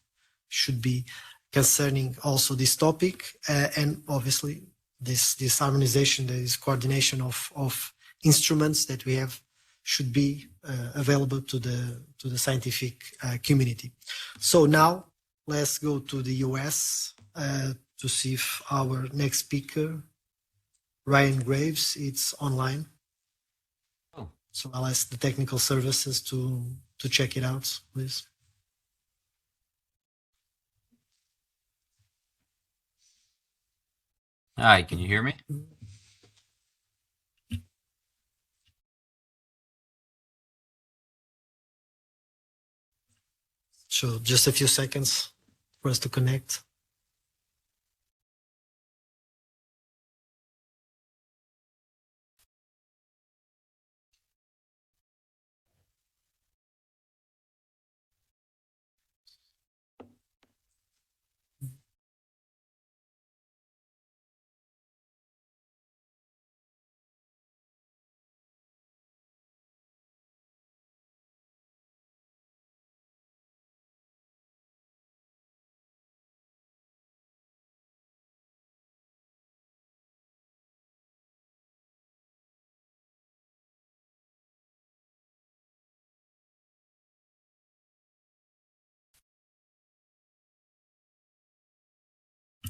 should be concerning also this topic, and obviously this harmonization, this coordination of instruments that we have should be available to the scientific community. So now let's go to the US to see if our next speaker, Ryan Graves, it's online.
Oh.
So I'll ask the technical services to check it out, please.
Hi, can you hear me?
So just a few seconds for us to connect.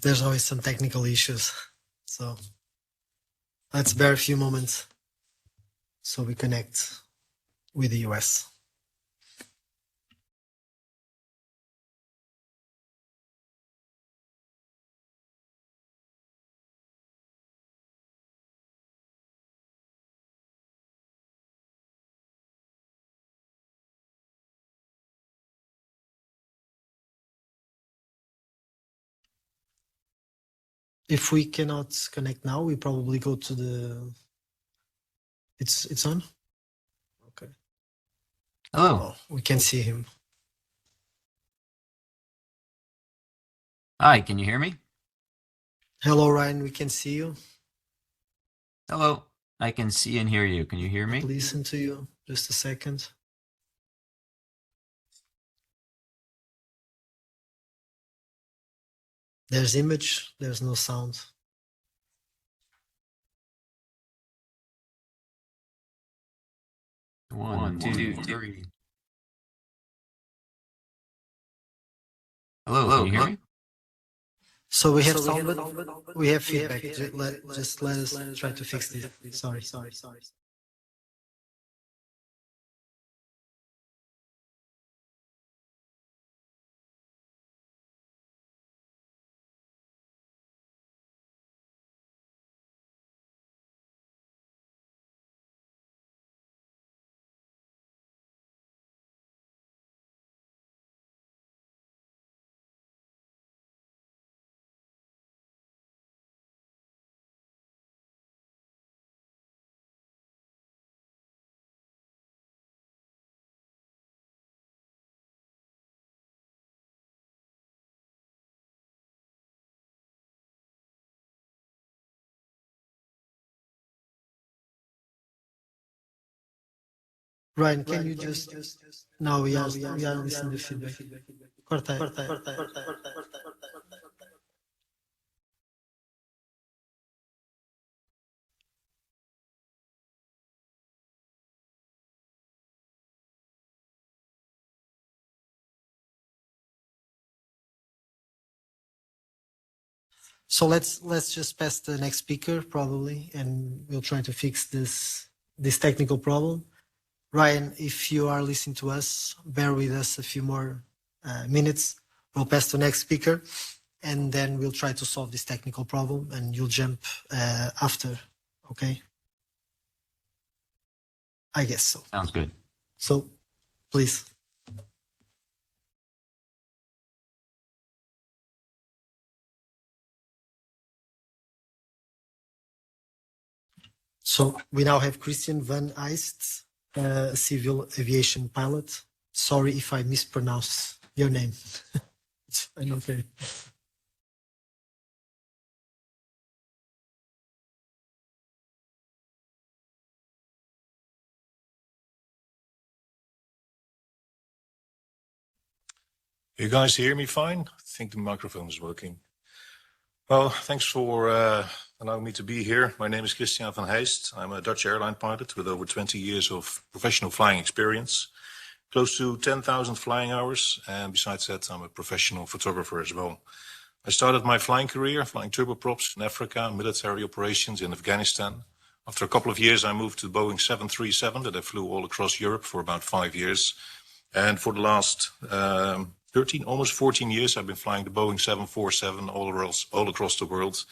There's always some technical issues. So let's bear a few moments so we connect with the US. If we cannot connect now, we probably go to the. It's on? Okay.
Hello.
Oh, we can see him.
Hi, can you hear me?
Hello, Ryan, we can see you.
Hello. I can see and hear you. Can you hear me?
Listen to you. Just a second. There's image, there's no sound.
One, two, three. Hello, can you hear me?
So we have sound, but we have feedback. Just let us try to fix this. Sorry. Ryan, can you just... No, we are listening to feedback. Corta aí. So let's just pass the next speaker probably, and we'll try to fix this technical problem. Ryan, if you are listening to us, bear with us a few more minutes. We'll pass to the next speaker, and then we'll try to solve this technical problem, and you'll jump after. Okay? I guess so.
Sounds good.
So, please. So we now have Christian van Eist, civil aviation pilot. Sorry if I mispronounce your name. It's fine, okay.
You guys hear me fine? I think the microphone is working. Well, thanks for allowing me to be here. My name is Christian van Heist. I'm a Dutch airline pilot with over 20 years of professional flying experience, close to 10,000 flying hours. And besides that, I'm a professional photographer as well. I started my flying career flying turboprops in Africa, military operations in Afghanistan. After a couple of years, I moved to Boeing 737 that I flew all across Europe for about 5 years. And for the last 13, almost 14 years, I've been flying the Boeing 747 all across the world,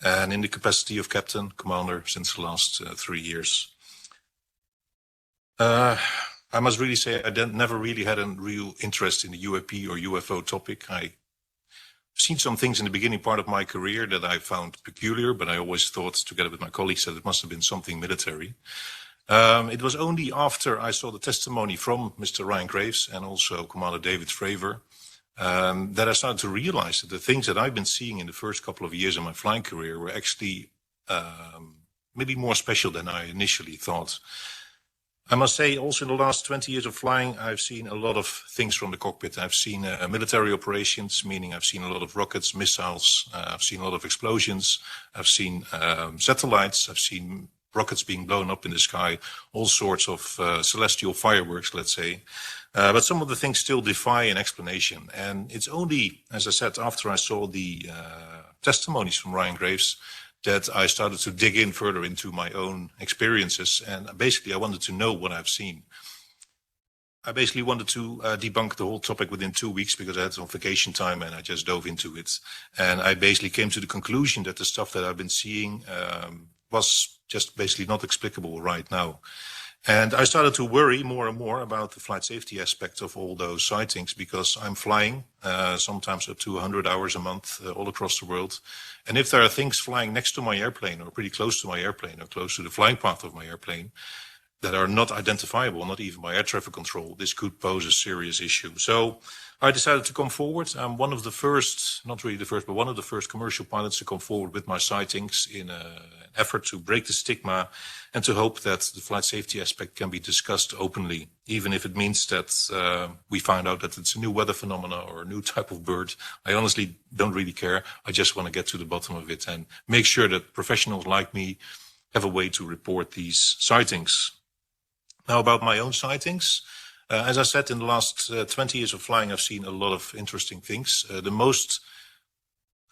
and in the capacity of captain, commander since the last 3 years. I must really say I never really had a real interest in the UAP or UFO topic. I've seen some things in the beginning part of my career that I found peculiar, but I always thought, together with my colleagues, that it must have been something military. It was only after I saw the testimony from Mr. Ryan Graves and also Commander David Fravor that I started to realize that the things that I've been seeing in the first couple of years of my flying career were actually maybe more special than I initially thought. I must say, also in the last 20 years of flying, I've seen a lot of things from the cockpit. I've seen military operations, meaning I've seen a lot of rockets, missiles. I've seen a lot of explosions. I've seen satellites. I've seen rockets being blown up in the sky, all sorts of celestial fireworks, let's say. But some of the things still defy an explanation. And it's only, as I said, after I saw the testimonies from Ryan Graves that I started to dig in further into my own experiences. And basically, I wanted to know what I've seen. I basically wanted to debunk the whole topic within 2 weeks because I had some vacation time and I just dove into it. And I basically came to the conclusion that the stuff that I've been seeing was just basically not explicable right now. And I started to worry more and more about the flight safety aspect of all those sightings because I'm flying sometimes up to 100 hours a month all across the world. And if there are things flying next to my airplane or pretty close to my airplane or close to the flying path of my airplane that are not identifiable, not even by air traffic control, this could pose a serious issue. So I decided to come forward. I'm one of the first, not really the first, but one of the first commercial pilots to come forward with my sightings in an effort to break the stigma and to hope that the flight safety aspect can be discussed openly, even if it means that we find out that it's a new weather phenomena or a new type of bird. I honestly don't really care. I just want to get to the bottom of it and make sure that professionals like me have a way to report these sightings. Now, about my own sightings, as I said, in the last 20 years of flying, I've seen a lot of interesting things. The most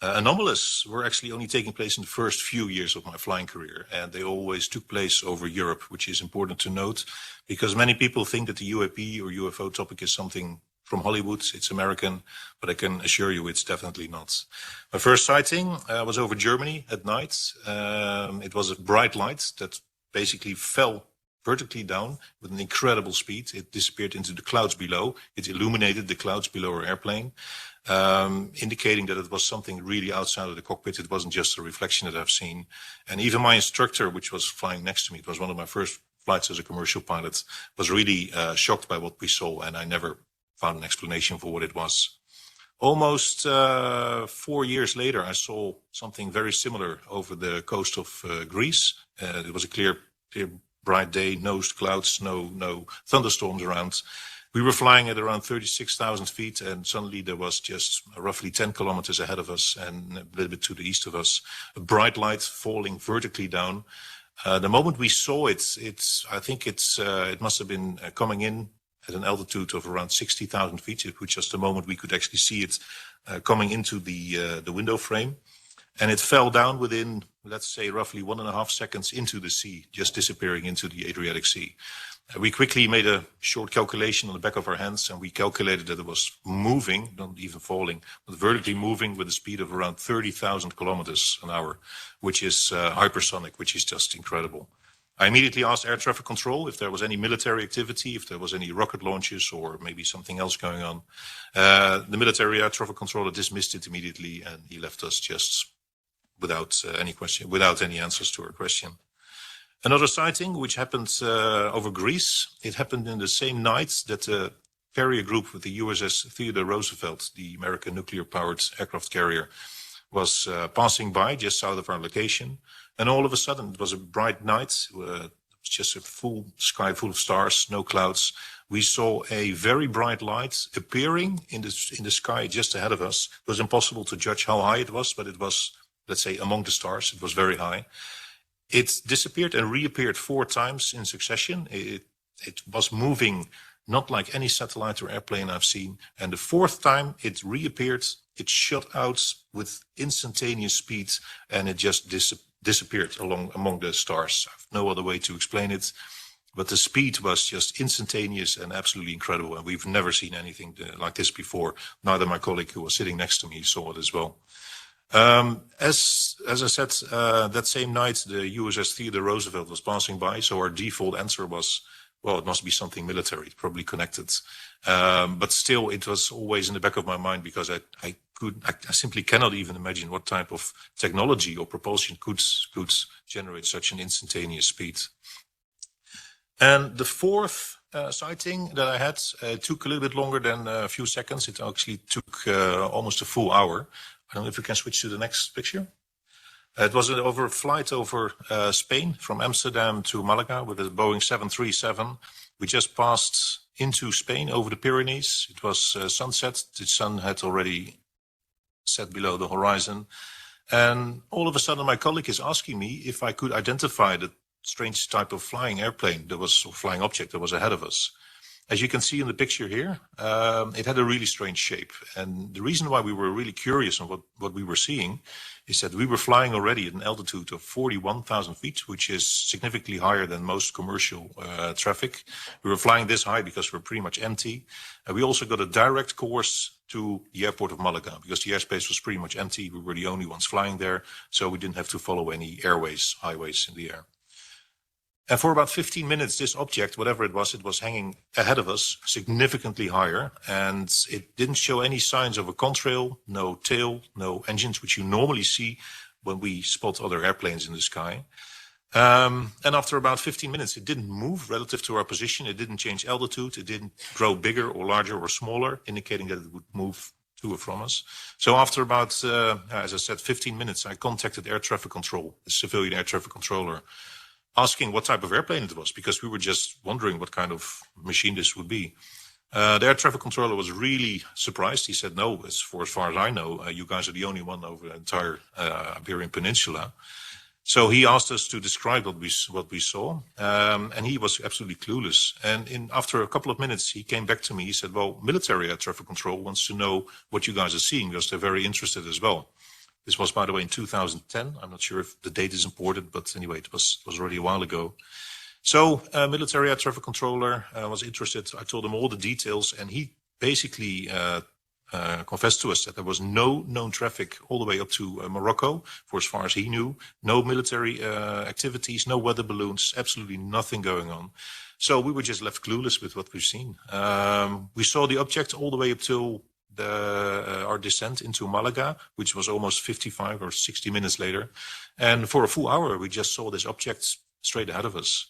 anomalous were actually only taking place in the first few years of my flying career, and they always took place over Europe, which is important to note, because many people think that the UAP or UFO topic is something from Hollywood, it's American, but I can assure you it's definitely not. My first sighting was over Germany at night. It was a bright light that basically fell vertically down with an incredible speed. It disappeared into the clouds below. It illuminated the clouds below our airplane, indicating that it was something really outside of the cockpit. It wasn't just a reflection that I've seen. And even my instructor, which was flying next to me, it was one of my first flights as a commercial pilot, was really shocked by what we saw, and I never found an explanation for what it was. Almost 4 years later, I saw something very similar over the coast of Greece. It was a clear bright day, no clouds, no thunderstorms around. We were flying at around 36,000 feet, and suddenly there was just roughly 10 kilometers ahead of us and a little bit to the east of us, a bright light falling vertically down. The moment we saw it, I think it must have been coming in at an altitude of around 60,000 feet, which was the moment we could actually see it coming into the window frame. And it fell down within, let's say, roughly 1.5 seconds into the sea, just disappearing into the Adriatic Sea. We quickly made a short calculation on the back of our hands, and we calculated that it was moving, not even falling, but vertically moving with a speed of around 30,000 kilometers an hour, which is hypersonic, which is just incredible. I immediately asked air traffic control if there was any military activity, if there was any rocket launches or maybe something else going on. The military air traffic controller dismissed it immediately, and he left us just without any answers to our question. Another sighting, which happened over Greece, it happened in the same night that the carrier group with the USS Theodore Roosevelt, the American nuclear-powered aircraft carrier, was passing by just south of our location. And all of a sudden, it was a bright night, just a full sky full of stars, no clouds. We saw a very bright light appearing in the sky just ahead of us. It was impossible to judge how high it was, but it was, let's say, among the stars. It was very high. It disappeared and reappeared 4 times in succession. It was moving not like any satellite or airplane I've seen. And the 4th time it reappeared, it shot out with instantaneous speed, and it just disappeared among the stars. I have no other way to explain it, but the speed was just instantaneous and absolutely incredible. And we've never seen anything like this before. Neither my colleague who was sitting next to me saw it as well. As I said, that same night, the USS Theodore Roosevelt was passing by. So our default answer was, well, it must be something military, probably connected. But still, it was always in the back of my mind because I simply cannot even imagine what type of technology or propulsion could generate such an instantaneous speed. And the 4th sighting that I had took a little bit longer than a few seconds. It actually took almost a full hour. I don't know if we can switch to the next picture. It was over a flight over Spain from Amsterdam to Malaga with a Boeing 737. We just passed into Spain over the Pyrenees. It was sunset. The sun had already set below the horizon. And all of a sudden, my colleague is asking me if I could identify the strange type of flying airplane or flying object that was ahead of us. As you can see in the picture here, it had a really strange shape. And the reason why we were really curious on what we were seeing is that we were flying already at an altitude of 41,000 feet, which is significantly higher than most commercial traffic. We were flying this high because we're pretty much empty. We also got a direct course to the airport of Malaga because the airspace was pretty much empty. We were the only ones flying there, so we didn't have to follow any highways in the air. And for about 15 minutes, this object, whatever it was hanging ahead of us, significantly higher. And it didn't show any signs of a contrail, no tail, no engines, which you normally see when we spot other airplanes in the sky. And after about 15 minutes, it didn't move relative to our position. It didn't change altitude. It didn't grow bigger or larger or smaller, indicating that it would move to or from us. So after about, as I said, 15 minutes, I contacted air traffic control, the civilian air traffic controller, asking what type of airplane it was, because we were just wondering what kind of machine this would be. The air traffic controller was really surprised. He said, no, as far as I know, you guys are the only one over the entire Iberian Peninsula. So he asked us to describe what we saw, and he was absolutely clueless. And after a couple of minutes, he came back to me. He said, well, military air traffic control wants to know what you guys are seeing because they're very interested as well. This was, by the way, in 2010. I'm not sure if the date is important, but anyway, it was already a while ago. So military air traffic controller was interested. I told him all the details, and he basically confessed to us that there was no known traffic all the way up to Morocco, for as far as he knew. No military activities, no weather balloons, absolutely nothing going on. So we were just left clueless with what we've seen. We saw the object all the way up till our descent into Malaga, which was almost 55 or 60 minutes later. And for a full hour, we just saw this object straight ahead of us.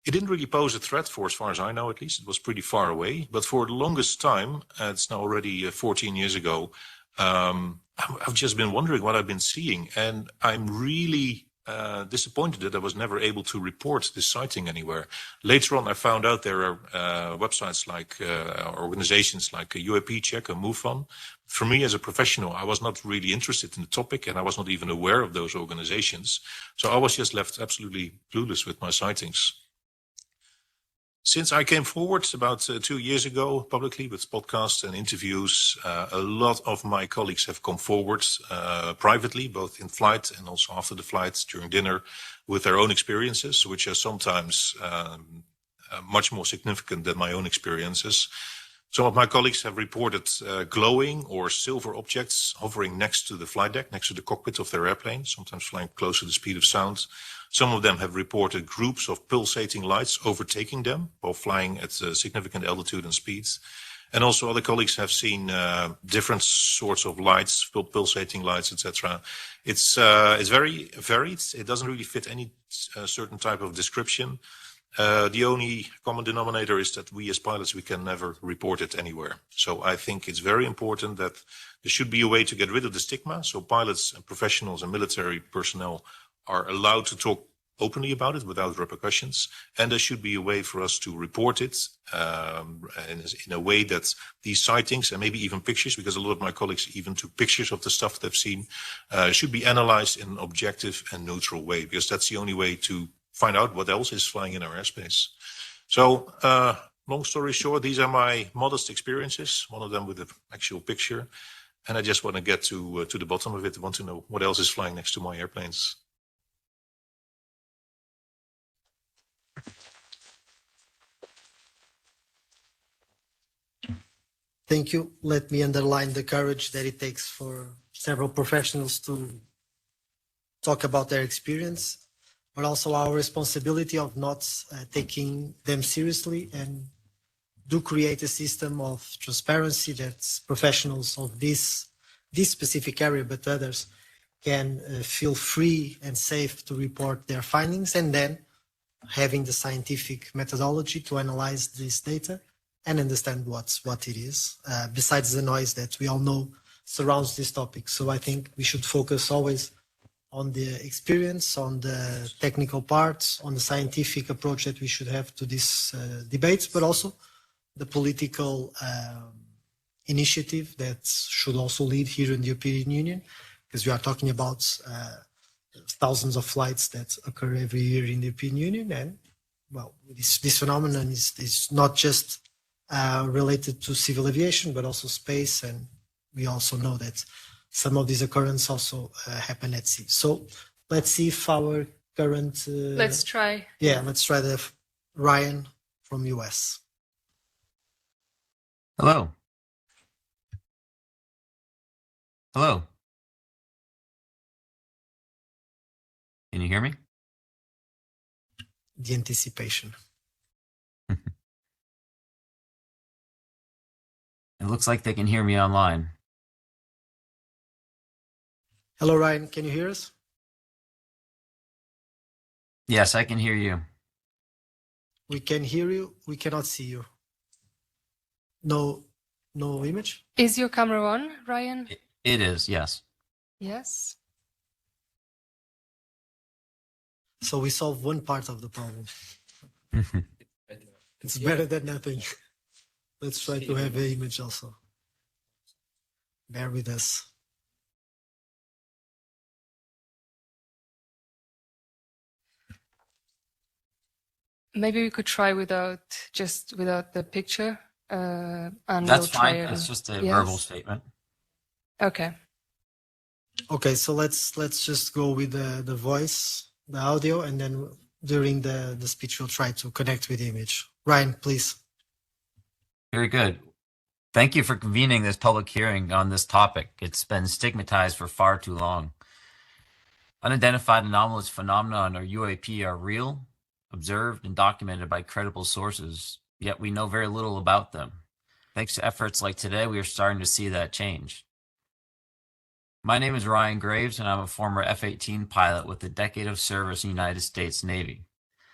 It didn't really pose a threat, for as far as I know, at least. It was pretty far away. But for the longest time, it's now already 14 years ago, I've just been wondering what I've been seeing. And I'm really disappointed that I was never able to report this sighting anywhere. Later on, I found out there are websites like organizations like UAP Check or MoveOn. For me as a professional, I was not really interested in the topic, and I was not even aware of those organizations. So I was just left absolutely clueless with my sightings. Since I came forward about 2 years ago publicly with podcasts and interviews, a lot of my colleagues have come forward privately, both in flight and also after the flight during dinner, with their own experiences, which are sometimes much more significant than my own experiences. Some of my colleagues have reported glowing or silver objects hovering next to the flight deck, next to the cockpit of their airplane, sometimes flying close to the speed of sound. Some of them have reported groups of pulsating lights overtaking them while flying at significant altitude and speeds. And also other colleagues have seen different sorts of lights, pulsating lights, etc. It's very varied. It doesn't really fit any certain type of description. The only common denominator is that we as pilots, we can never report it anywhere. So I think it's very important that there should be a way to get rid of the stigma. So pilots and professionals and military personnel are allowed to talk openly about it without repercussions. And there should be a way for us to report it in a way that these sightings and maybe even pictures, because a lot of my colleagues even took pictures of the stuff they've seen, should be analyzed in an objective and neutral way, because that's the only way to find out what else is flying in our airspace. So long story short, these are my modest experiences, one of them with an actual picture. And I just want to get to the bottom of it. I want to know what else is flying next to my airplanes.
Thank you. Let me underline the courage that it takes for several professionals to talk about their experience, but also our responsibility of not taking them seriously, and do create a system of transparency that professionals of this specific area, but others, can feel free and safe to report their findings, and then having the scientific methodology to analyze this data and understand what it is, besides the noise that we all know surrounds this topic. So I think we should focus always on the experience, on the technical parts, on the scientific approach that we should have to these debates, but also the political initiative that should also lead here in the European Union, because we are talking about thousands of flights that occur every year in the European Union. And well, this phenomenon is not just related to civil aviation, but also space. And we also know that some of these occurrences also happen at sea. So let's see if our current...
let's try.
Yeah, let's try the Ryan from US.
Hello. Hello. Can you hear me?
The anticipation.
It looks like they can hear me online.
Hello, Ryan. Can you hear us?
Yes, I can hear you.
We can hear you. We cannot see you. No image?
Is your camera on, Ryan?
It is, yes.
Yes.
So we solved one part of the problem. It's better than nothing. Let's try to have an image also. Bear with us.
Maybe we could try without the picture. And
That's
we'll try
fine. It's just a verbal statement.
Okay.
Okay, so let's just go with the voice, the audio, and then during the speech we'll try to connect with the image. Ryan, please.
Very good. Thank you for convening this public hearing on this topic. It's been stigmatized for far too long. Unidentified anomalous phenomena or UAP are real, observed, and documented by credible sources, yet we know very little about them. Thanks to efforts like today, we are starting to see that change. My name is Ryan Graves, and I'm a former F-18 pilot with a decade of service in the United States Navy.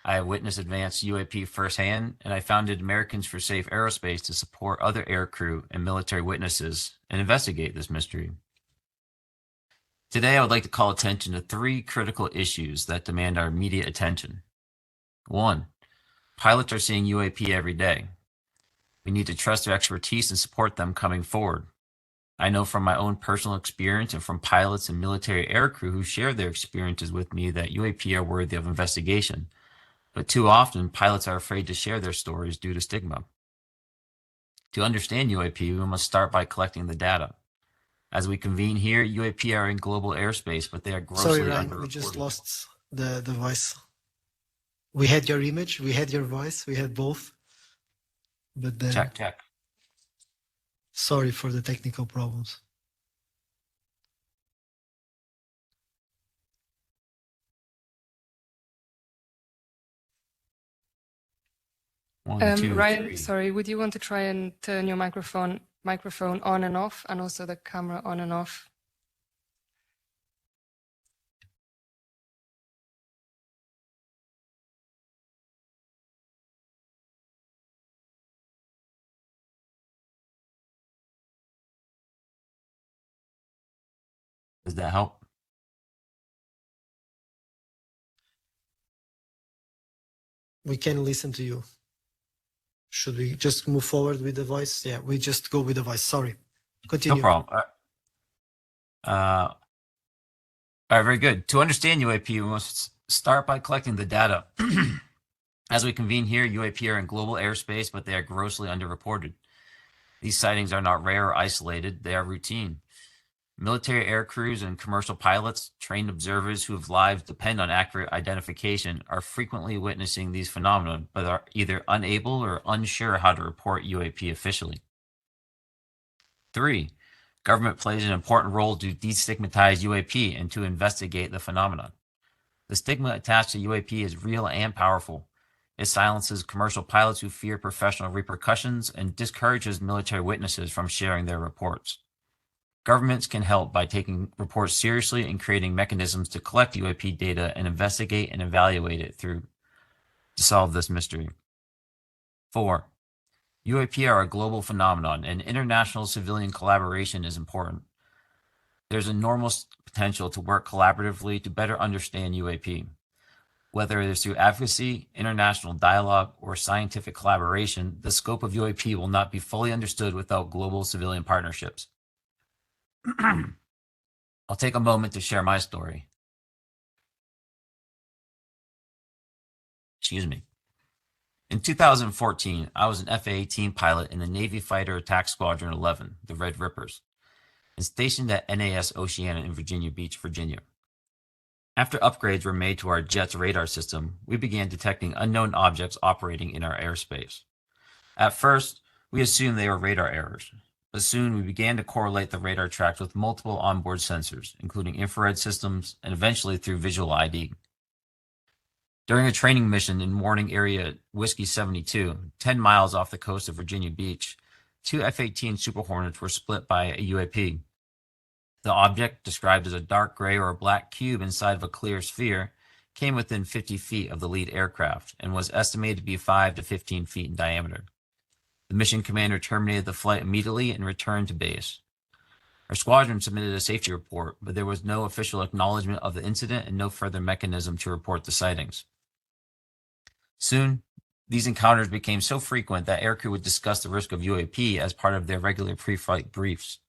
I have witnessed advanced UAP firsthand, and I founded Americans for Safe Aerospace to support other aircrew and military witnesses and investigate this mystery. Today, I would like to call attention to 3 critical issues that demand our immediate attention. 1, pilots are seeing UAP every day. We need to trust their expertise and support them coming forward. I know from my own personal experience and from pilots and military aircrew who share their experiences with me that UAP are worthy of investigation. But too often, pilots are afraid to share their stories due to stigma. To understand UAP, we must start by collecting the data. As we convene here, UAP are in global airspace, but they are grossly
Sorry, Ryan, we just lost the voice. We had your image, we had your voice, we had both. But then,
Check.
sorry for the technical problems.
One, two,
Ryan,
three.
sorry, would you want to try and turn your microphone on and off, and also the camera on and off?
Does that help?
We can listen to you. Should we just move forward with the voice? Yeah, we just go with the voice. Sorry. Continue.
No problem. All right, very good. To understand UAP, we must start by collecting the data. As we convene here, UAP are in global airspace, but they are grossly underreported. These sightings are not rare or isolated, they are routine. Military air crews and commercial pilots, trained observers whose lives depend on accurate identification, are frequently witnessing these phenomena, but are either unable or unsure how to report UAP officially. 3, government plays an important role to destigmatize UAP and to investigate the phenomena. The stigma attached to UAP is real and powerful. It silences commercial pilots who fear professional repercussions and discourages military witnesses from sharing their reports. Governments can help by taking reports seriously and creating mechanisms to collect UAP data and investigate and evaluate it to solve this mystery. 4, UAP are a global phenomenon and international civilian collaboration is important. There's enormous potential to work collaboratively to better understand UAP. Whether it is through advocacy, international dialogue, or scientific collaboration, the scope of UAP will not be fully understood without global civilian partnerships. I'll take a moment to share my story. Excuse me. In 2014, I was an F-A-18 pilot in the Navy Fighter Attack Squadron 11, the Red Rippers, and stationed at NAS Oceana in Virginia Beach, Virginia. After upgrades were made to our jet's radar system, we began detecting unknown objects operating in our airspace. At first, we assumed they were radar errors, but soon we began to correlate the radar tracks with multiple onboard sensors, including infrared systems, and eventually through visual ID. During a training mission in Warning Area Whiskey 72, 10 miles off the coast of Virginia Beach, 2 F-18 Super Hornets were split by a UAP. The object, described as a dark gray or a black cube inside of a clear sphere, came within 50 feet of the lead aircraft and was estimated to be 5 to 15 feet in diameter. The mission commander terminated the flight immediately and returned to base. Our squadron submitted a safety report, but there was no official acknowledgement of the incident and no further mechanism to report the sightings. Soon, these encounters became so frequent that aircrew would discuss the risk of UAP as part of their regular pre-flight briefs.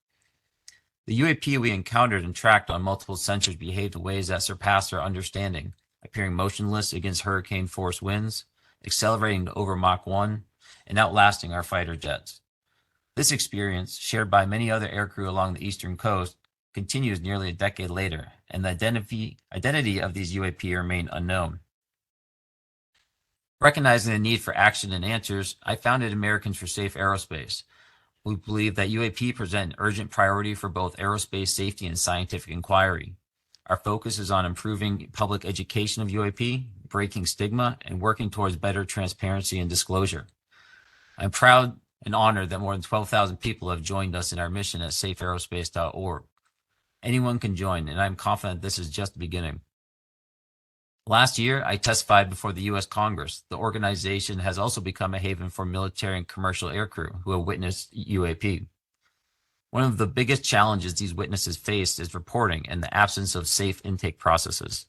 The UAP we encountered and tracked on multiple sensors behaved in ways that surpassed our understanding, appearing motionless against hurricane force winds, accelerating to over Mach 1, and outlasting our fighter jets. This experience, shared by many other aircrew along the eastern coast, continues nearly a decade later, and the identity of these UAP remain unknown. Recognizing the need for action and answers, I founded Americans for Safe Aerospace. We believe that UAP present an urgent priority for both aerospace safety and scientific inquiry. Our focus is on improving public education of UAP, breaking stigma, and working towards better transparency and disclosure. I'm proud and honored that more than 12,000 people have joined us in our mission at safeaerospace.org. Anyone can join, and I'm confident this is just the beginning. Last year, I testified before the U.S. Congress. The organization has also become a haven for military and commercial aircrew who have witnessed UAP. One of the biggest challenges these witnesses face is reporting and the absence of safe intake processes.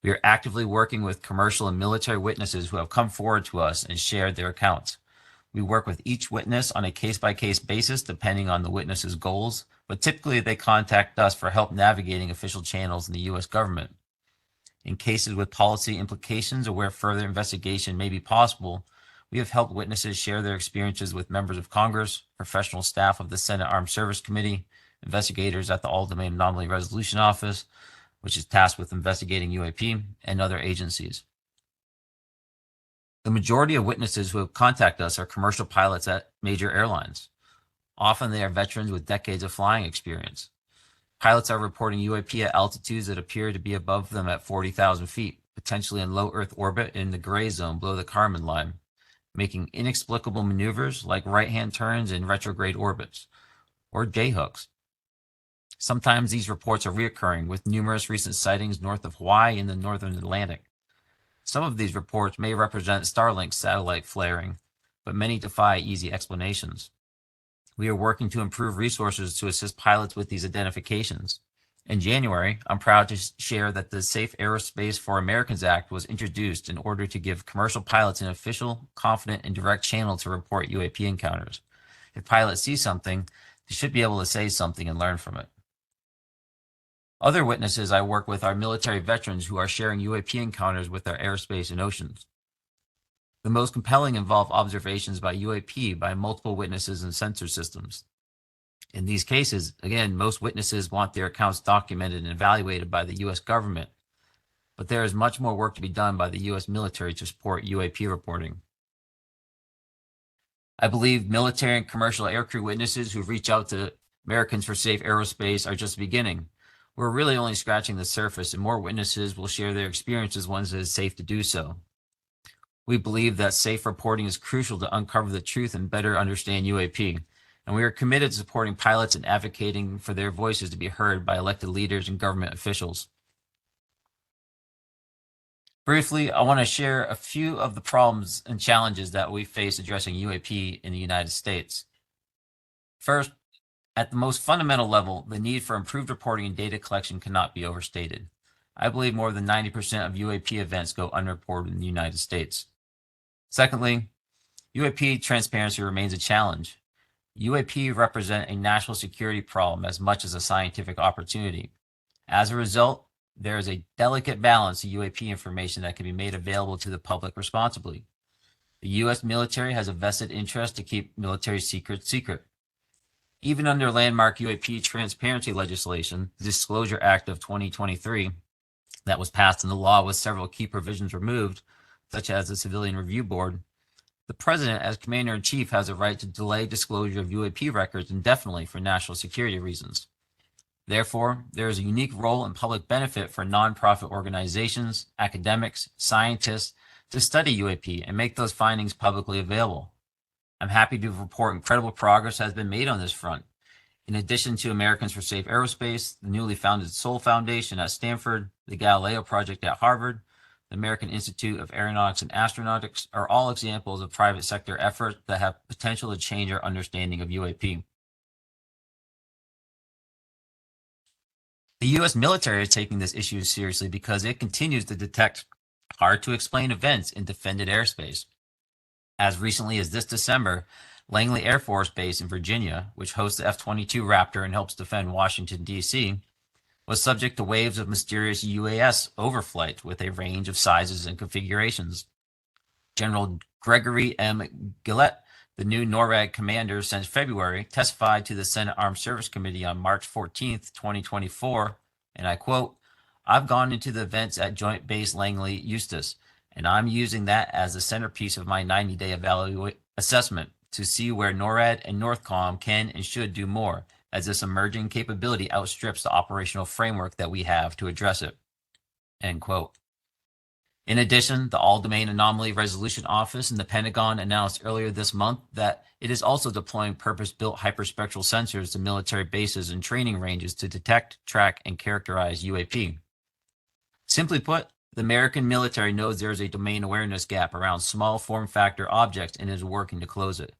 We are actively working with commercial and military witnesses who have come forward to us and shared their accounts. We work with each witness on a case-by-case basis depending on the witness's goals, but typically they contact us for help navigating official channels in the U.S. government. In cases with policy implications or where further investigation may be possible, we have helped witnesses share their experiences with members of Congress, professional staff of the Senate Armed Service Committee, investigators at the All-Domain Anomaly Resolution Office, which is tasked with investigating UAP, and other agencies. The majority of witnesses who have contacted us are commercial pilots at major airlines. Often they are veterans with decades of flying experience. Pilots are reporting UAP at altitudes that appear to be above them at 40,000 feet, potentially in low Earth orbit in the gray zone below the Kármán line, making inexplicable maneuvers like right-hand turns in retrograde orbits, or J-hooks. Sometimes these reports are reoccurring, with numerous recent sightings north of Hawaii in the northern Atlantic. Some of these reports may represent Starlink satellite flaring, but many defy easy explanations. We are working to improve resources to assist pilots with these identifications. In January, I'm proud to share that the Safe Aerospace for Americans Act was introduced in order to give commercial pilots an official, confident, and direct channel to report UAP encounters. If pilots see something, they should be able to say something and learn from it. Other witnesses I work with are military veterans who are sharing UAP encounters with our airspace and oceans. The most compelling involve observations by UAP by multiple witnesses and sensor systems. In these cases, again, most witnesses want their accounts documented and evaluated by the U.S. government, but there is much more work to be done by the U.S. military to support UAP reporting. I believe military and commercial aircrew witnesses who reach out to Americans for Safe Aerospace are just beginning. We're really only scratching the surface, and more witnesses will share their experiences once it is safe to do so. We believe that safe reporting is crucial to uncover the truth and better understand UAP, and we are committed to supporting pilots and advocating for their voices to be heard by elected leaders and government officials. Briefly, I want to share a few of the problems and challenges that we face addressing UAP in the United States. First, at the most fundamental level, the need for improved reporting and data collection cannot be overstated. I believe more than 90% of UAP events go unreported in the United States. Secondly, UAP transparency remains a challenge. UAP represent a national security problem as much as a scientific opportunity. As a result, there is a delicate balance of UAP information that can be made available to the public responsibly. The U.S. military has a vested interest to keep military secrets secret. Even under landmark UAP transparency legislation, the Disclosure Act of 2023, that was passed into law with several key provisions removed, such as the Civilian Review Board, the President, as Commander-in-Chief, has a right to delay disclosure of UAP records indefinitely for national security reasons. Therefore, there is a unique role and public benefit for nonprofit organizations, academics, scientists to study UAP and make those findings publicly available. I'm happy to report incredible progress has been made on this front. In addition to Americans for Safe Aerospace, the newly founded Sol Foundation at Stanford, the Galileo Project at Harvard, the American Institute of Aeronautics and Astronautics are all examples of private sector efforts that have potential to change our understanding of UAP. The U.S. military is taking this issue seriously because it continues to detect hard-to-explain events in defended airspace. As recently as this December, Langley Air Force Base in Virginia, which hosts the F-22 Raptor and helps defend Washington, D.C., was subject to waves of mysterious UAS overflight with a range of sizes and configurations. General Gregory M. Gillette, the new NORAD commander since February, testified to the Senate Armed Service Committee on March 14, 2024, and I quote, "I've gone into the events at Joint Base Langley Eustis, and I'm using that as the centerpiece of my 90-day assessment to see where NORAD and NORTHCOM can and should do more, as this emerging capability outstrips the operational framework that we have to address it." End quote. In addition, the All-Domain Anomaly Resolution Office in the Pentagon announced earlier this month that it is also deploying purpose-built hyperspectral sensors to military bases and training ranges to detect, track, and characterize UAP. Simply put, the American military knows there is a domain awareness gap around small form factor objects and is working to close it.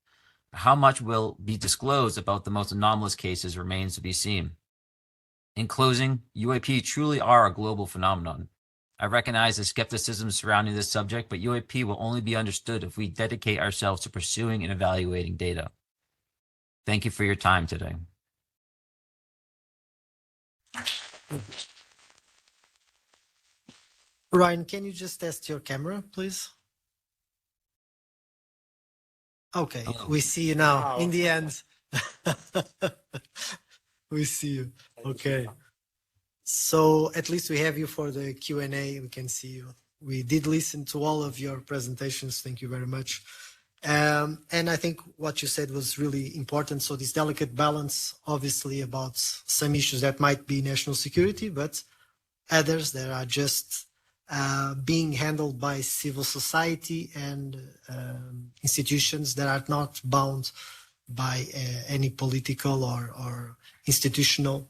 How much will be disclosed about the most anomalous cases remains to be seen. In closing, UAP truly are a global phenomenon. I recognize the skepticism surrounding this subject, but UAP will only be understood if we dedicate ourselves to pursuing and evaluating data. Thank you for your time today.
Ryan, can you just test your camera, please? Okay, we see you now. In the end, we see you. Okay. So at least we have you for the Q&A. We can see you. We did listen to all of your presentations. Thank you very much. And I think what you said was really important. So this delicate balance, obviously, about some issues that might be national security, but others that are just being handled by civil society and institutions that are not bound by any political or institutional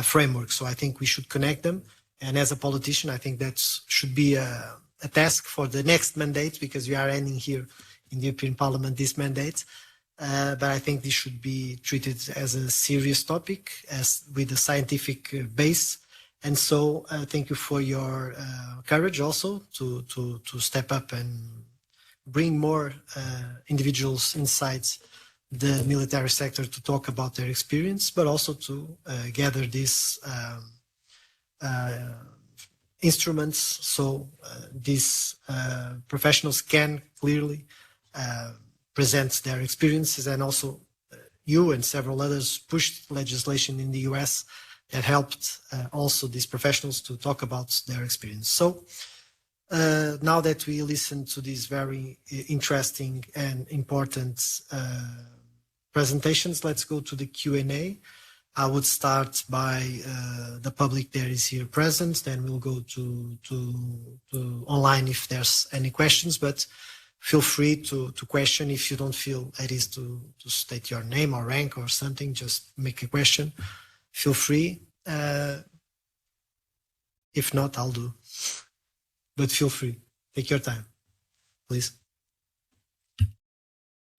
framework. So I think we should connect them. And as a politician, I think that should be a task for the next mandate, because we are ending here in the European Parliament this mandate. But I think this should be treated as a serious topic, as with a scientific base. And so thank you for your courage also to step up and bring more individuals inside the military sector to talk about their experience, but also to gather these instruments so these professionals can clearly present their experiences. And also you and several others pushed legislation in the US that helped also these professionals to talk about their experience. So now that we listened to these very interesting and important presentations, let's go to the Q&A. I would start by the public that is here present, then we'll go to online if there's any questions, but feel free to question if you don't feel at ease to state your name or rank or something, just make a question. Feel free. If not, I'll do. But feel free. Take your time, please.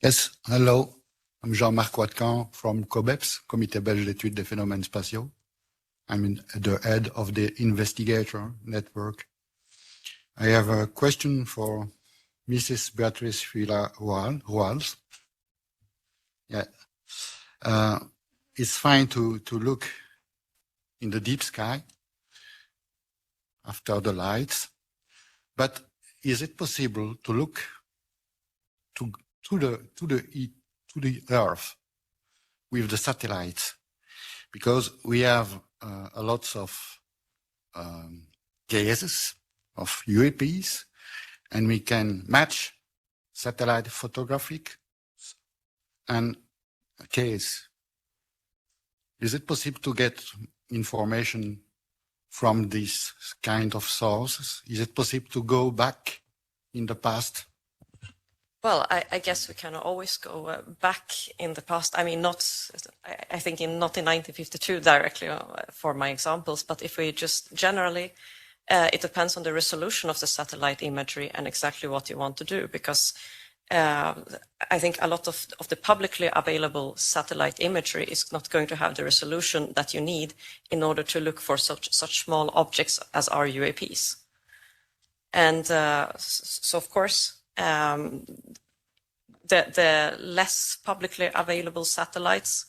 Yes, hello. I'm Jean-Marc Watcan from COBEPS, Comité Belge d'études des phénomènes spatiaux. I'm the head of the investigator network. I have a question for Mrs. Beatrice Villa-Ruals. Yeah. It's fine to look in the deep sky after the lights, but is it possible to look to the Earth with the satellites? Because we have a lot of cases of UAPs, and we can match satellite photographic and case. Is it possible to get information from these kind of sources? Is it possible to go back in the past?
Well, I guess we can always go back in the past. I mean, I think not in 1952 directly for my examples, but if we just generally, it depends on the resolution of the satellite imagery and exactly what you want to do, because I think a lot of the publicly available satellite imagery is not going to have the resolution that you need in order to look for such small objects as our UAPs. And so, of course, the less publicly available satellites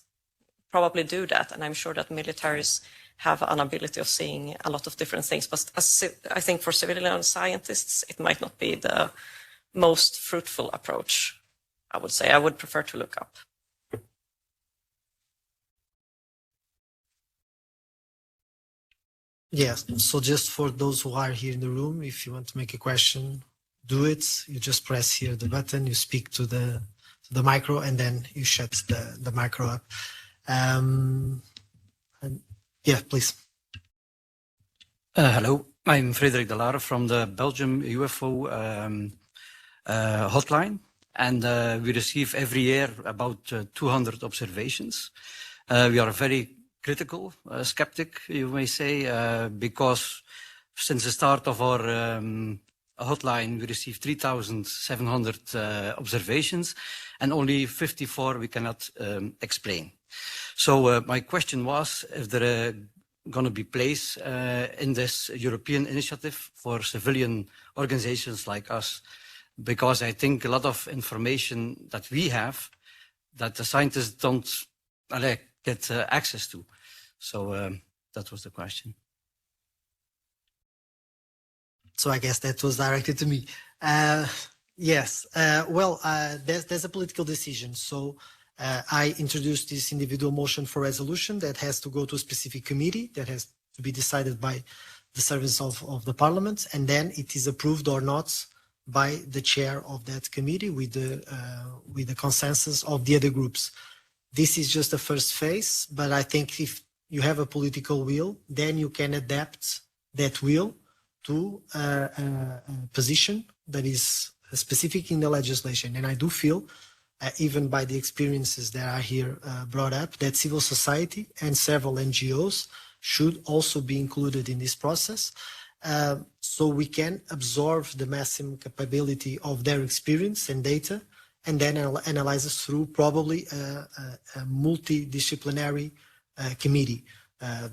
probably do that, and I'm sure that militaries have an ability of seeing a lot of different things. But I think for civilian scientists, it might not be the most fruitful approach, I would say. I would prefer to look up.
Yes, so just for those who are here in the room, if you want to make a question, do it. You just press here the button, you speak to the micro, and then you shut the micro up. And yeah, please.
Hello, I'm Frederik de Laere from the Belgium UFO hotline, and we receive every year about 200 observations. We are very critical, skeptic, you may say, because since the start of hotline, we received 3,700 observations, and only 54 we cannot explain. So my question was if there are going to be place in this European initiative for civilian organizations like us, because I think a lot of information that we have that the scientists don't get access to. So that was the question.
So I guess that was directed to me. Yes. Well, there's a political decision. So I introduced this individual motion for resolution that has to go to a specific committee that has to be decided by the servants of the parliament, and then it is approved or not by the chair of that committee with the consensus of the other groups. This is just the first phase, but I think if you have a political will, then you can adapt that will to a position that is specific in the legislation. And I do feel, even by the experiences that are here brought up, that civil society and several NGOs should also be included in this process, so we can absorb the maximum capability of their experience and data, and then analyze it through probably a multidisciplinary committee.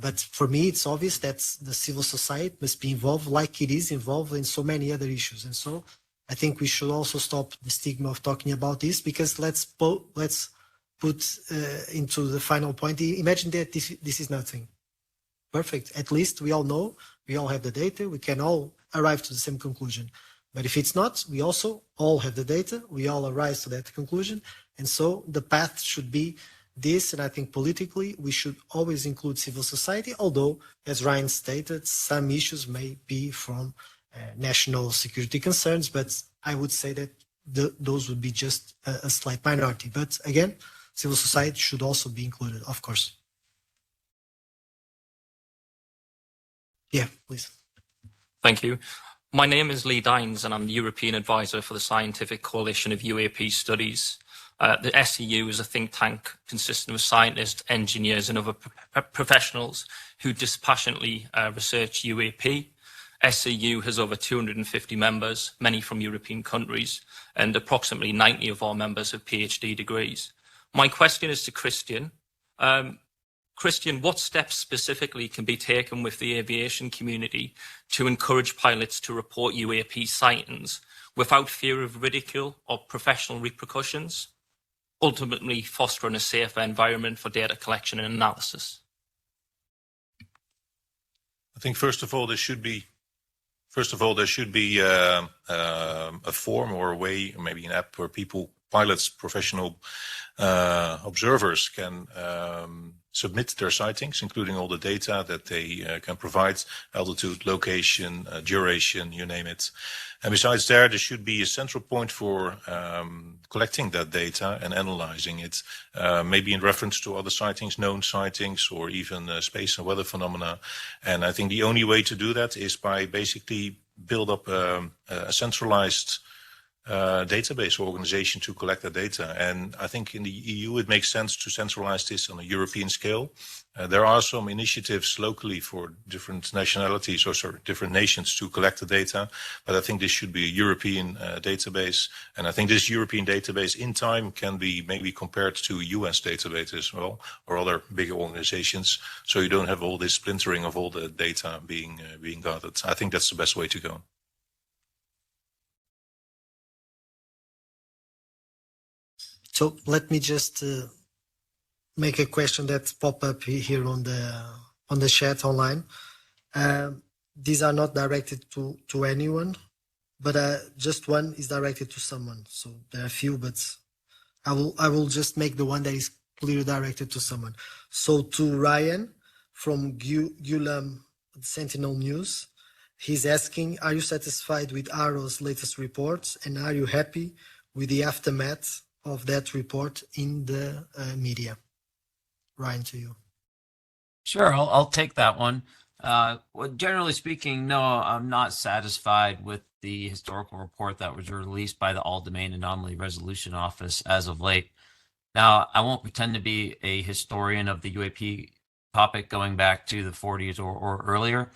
But for me, it's obvious that the civil society must be involved like it is involved in so many other issues. And so I think we should also stop the stigma of talking about this, because let's put into the final point. Imagine that this is nothing. Perfect. At least we all know, we all have the data, we can all arrive to the same conclusion. But if it's not, we also all have the data, we all arrive to that conclusion. And so the path should be this, and I think politically we should always include civil society, although, as Ryan stated, some issues may be from national security concerns, but I would say that those would be just a slight minority. But again, civil society should also be included, of course. Yeah, please.
Thank you. My name is Lee Dines, and I'm the European Advisor for the Scientific Coalition of UAP Studies. The SEU is a think tank consisting of scientists, engineers, and other professionals who dispassionately research UAP. SEU has over 250 members, many from European countries, and approximately 90 of our members have PhD degrees. My question is to Christian. Christian, what steps specifically can be taken with the aviation community to encourage pilots to report UAP sightings without fear of ridicule or professional repercussions, ultimately fostering a safer environment for data collection and analysis?
I think first of all there should be a form or a way, or maybe an app where pilots, professional observers can submit their sightings, including all the data that they can provide, altitude, location, duration, you name it. And besides there should be a central point for collecting that data and analyzing it, maybe in reference to other sightings, known sightings, or even space and weather phenomena. And I think the only way to do that is by basically build up a centralized database organization to collect the data. And I think in the EU it makes sense to centralize this on a European scale. There are some initiatives locally for different nationalities, different nations to collect the data, but I think this should be a European database. And I think this European database in time can be maybe compared to US database as well, or other bigger organizations, so you don't have all this splintering of all the data being gathered. I think that's the best way to go.
So let me just make a question that pop up here on the chat online. These are not directed to anyone, but just one is directed to someone. So there are a few, but I will just make the one that is clearly directed to someone. So to Ryan from Gulam Sentinel News, he's asking, are you satisfied with ARO's latest reports, and are you happy with the aftermath of that report in the media? Ryan, to you.
Sure, I'll take that one. Well, generally speaking, no, I'm not satisfied with the historical report that was released by the All-Domain Anomaly Resolution Office as of late. Now, I won't pretend to be a historian of the UAP topic going back to the 40s or earlier,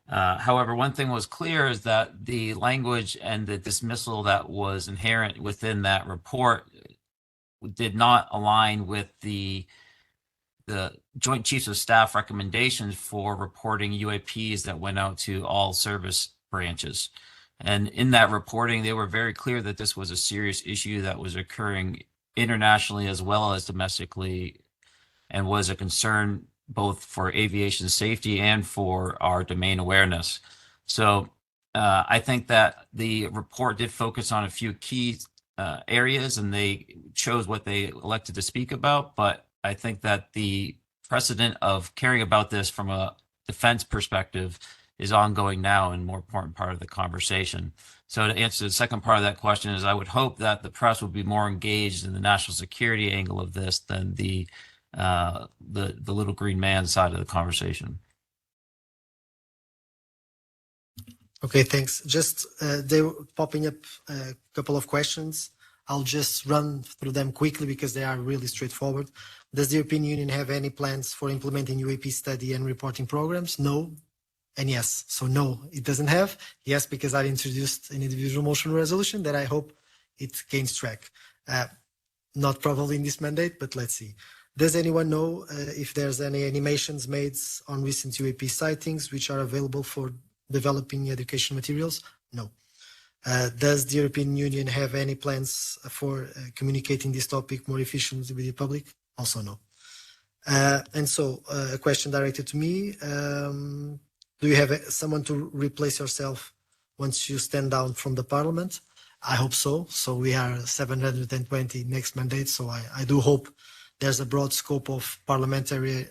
However, one thing was clear is that the language and the dismissal that was inherent within that report did not align with the Joint Chiefs of Staff recommendations for reporting UAPs that went out to all service branches. And in that reporting, they were very clear that this was a serious issue that was occurring internationally as well as domestically, and was a concern both for aviation safety and for our domain awareness. So I think that the report did focus on a few key areas, and they chose what they elected to speak about. But I think that the precedent of caring about this from a defense perspective is ongoing now and more important part of the conversation. So to answer the second part of that question is I would hope that the press would be more engaged in the national security angle of this than the little green man side of the conversation.
Okay, thanks. Just they were popping up a couple of questions. I'll just run through them quickly because they are really straightforward. Does the European Union have any plans for implementing UAP study and reporting programs? No. And yes. So no, it doesn't have. Yes, because I introduced an individual motion resolution that I hope it gains track. Not probably in this mandate, but let's see. Does anyone know if there's any animations made on recent UAP sightings which are available for developing education materials? No. Does the European Union have any plans for communicating this topic more efficiently with the public? Also no. And so a question directed to me. Do you have someone to replace yourself once you stand down from the parliament? I hope so. So we are 720 next mandate. So I do hope there's a broad scope of parliamentary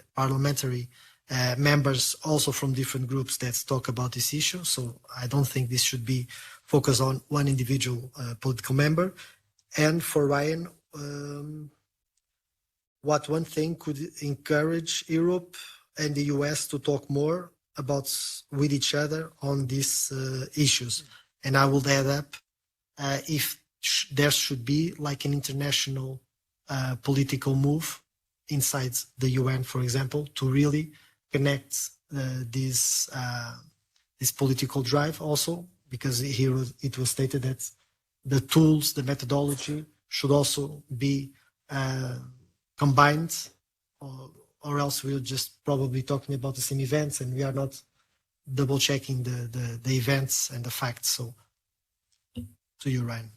members also from different groups that talk about this issue. So I don't think this should be focused on one individual political member. And for Ryan, what one thing could encourage Europe and the US to talk more about with each other on these issues? And I will add up if there should be like an international political move inside the UN, for example, to really connect this political drive also, because here it was stated that the tools, the methodology should also be combined, or else we're just probably talking about the same events and we are not double checking the events and the facts. So to you, Ryan.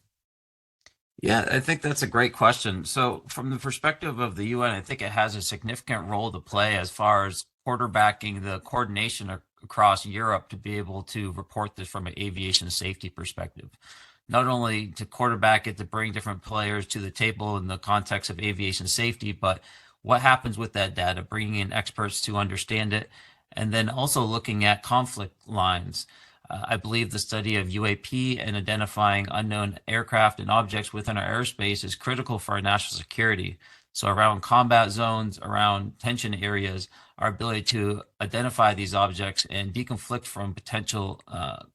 Yeah, I think that's a great question. So from the perspective of the UN, I think it has a significant role to play as far as quarterbacking the coordination across Europe to be able to report this from an aviation safety perspective. Not only to quarterback it, to bring different players to the table in the context of aviation safety, but what happens with that data, bringing in experts to understand it, and then also looking at conflict lines. I believe the study of UAP and identifying unknown aircraft and objects within our airspace is critical for our national security. So around combat zones, around tension areas, our ability to identify these objects and deconflict from potential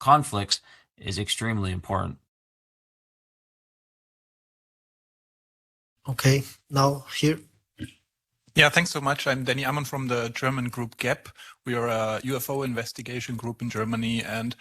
conflicts is extremely important.
Okay, now here.
Yeah, thanks so much. I'm Danny Ammon from the German group GAP. We are a UFO investigation group in Germany, and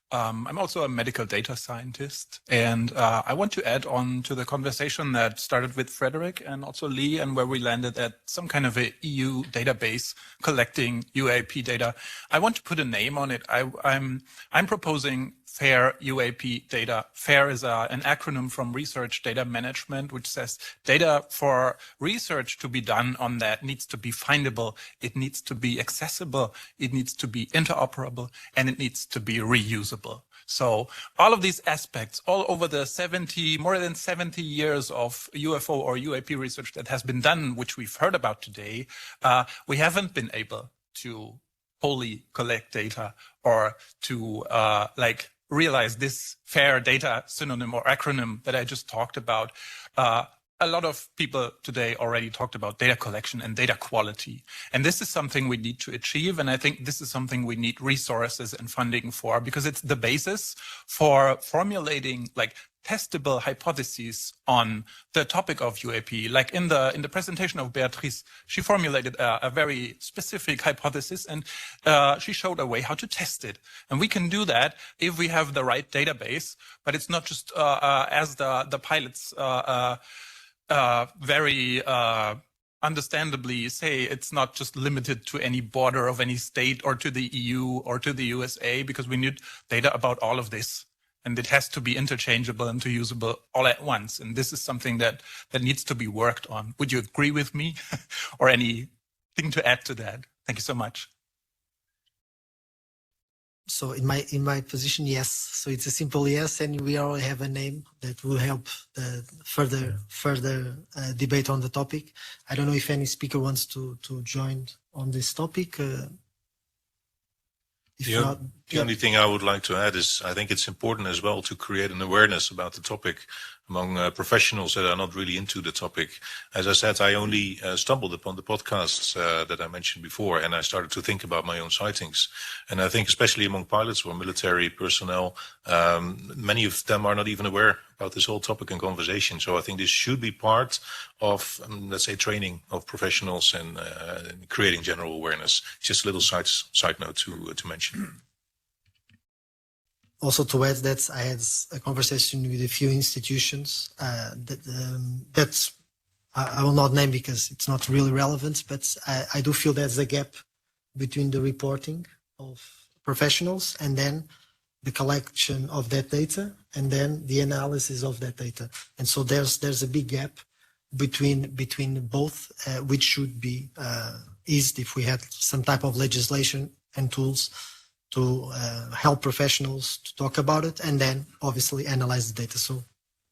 I'm also a medical data scientist. And I want to add on to the conversation that started with Frederick and also Lee, and where we landed at some kind of a EU database collecting UAP data. I want to put a name on it. I'm proposing FAIR UAP data. FAIR is an acronym from Research Data Management, which says data for research to be done on that needs to be findable, it needs to be accessible, it needs to be interoperable, and it needs to be reusable. So all of these aspects, all over the more than 70 years of UFO or UAP research that has been done, which we've heard about today, we haven't been able to wholly collect data or to realize this FAIR data synonym or acronym that I just talked about. A lot of people today already talked about data collection and data quality. And this is something we need to achieve. And I think this is something we need resources and funding for, because it's the basis for formulating testable hypotheses on the topic of UAP. Like in the presentation of Beatrice, she formulated a very specific hypothesis, and she showed a way how to test it. And we can do that if we have the right database, but it's not just as the pilots very understandably say, it's not just limited to any border of any state or to the EU or to the USA, because we need data about all of this. And it has to be interchangeable and usable all at once. And this is something that needs to be worked on. Would you agree with me or anything to add to that? Thank you so much.
So in my position, yes. So it's a simple yes, and we already have a name that will help the further debate on the topic. I don't know if any speaker wants to join on this topic.
The only thing I would like to add is I think it's important as well to create an awareness about the topic among professionals that are not really into the topic. As I said, I only stumbled upon the podcasts that I mentioned before, and I started to think about my own sightings. And I think especially among pilots or military personnel, many of them are not even aware about this whole topic and conversation. So I think this should be part of, let's say, training of professionals and creating general awareness. Just a little side note to mention.
Also to add that I had a conversation with a few institutions that I will not name because it's not really relevant, but I do feel there's a gap between the reporting of professionals and then the collection of that data and then the analysis of that data. And so there's a big gap between both, which should be eased if we had some type of legislation and tools to help professionals to talk about it and then obviously analyze the data. So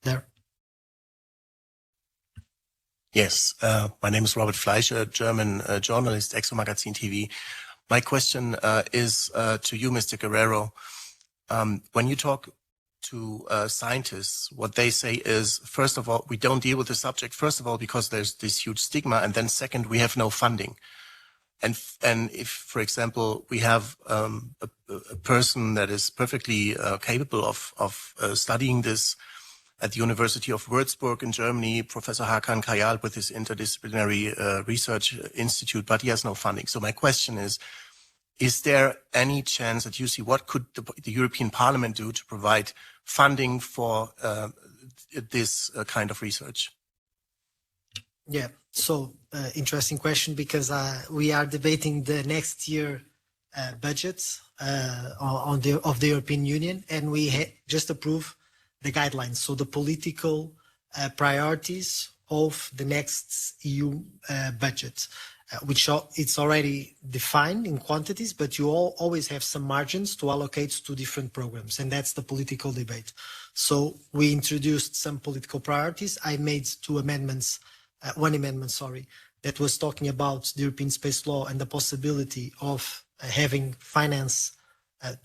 there.
Yes, my name is Robert Fleischer, German journalist, Exo Magazin TV. My question is to you, Mr. Guerrero. When you talk to scientists, what they say is, first of all, we don't deal with the subject, first of all, because there's this huge stigma, and then second, we have no funding. And if, for example, we have a person that is perfectly capable of studying this at the University of Würzburg in Germany, Professor Hakan Kayal with his interdisciplinary research institute, but he has no funding. So my question is there any chance that you see what could the European Parliament do to provide funding for this kind of research?
Yeah, so interesting question because we are debating the next year budget of the European Union, and we just approved the guidelines. So the political priorities of the next EU budget, which it's already defined in quantities, but you always have some margins to allocate to different programs, and that's the political debate. So we introduced some political priorities. I made one amendment, that was talking about the European space law and the possibility of having finance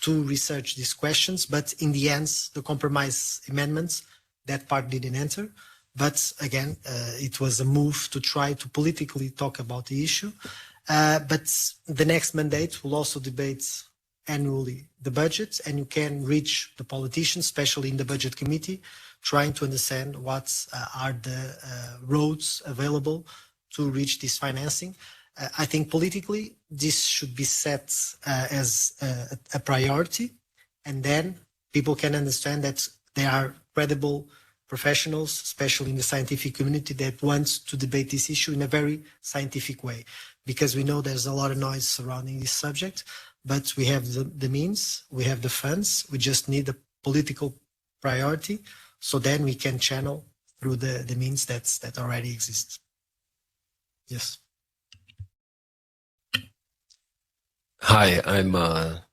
to research these questions. But in the end, the compromise amendments, that part didn't enter. But again, it was a move to try to politically talk about the issue. But the next mandate will also debate annually the budget, and you can reach the politicians, especially in the budget committee, trying to understand what are the roads available to reach this financing. I think politically, this should be set as a priority, and then people can understand that there are credible professionals, especially in the scientific community, that want to debate this issue in a very scientific way, because we know there's a lot of noise surrounding this subject, but we have the means, we have the funds, we just need a political priority, so then we can channel through the means that already exist. Yes.
Hi, I'm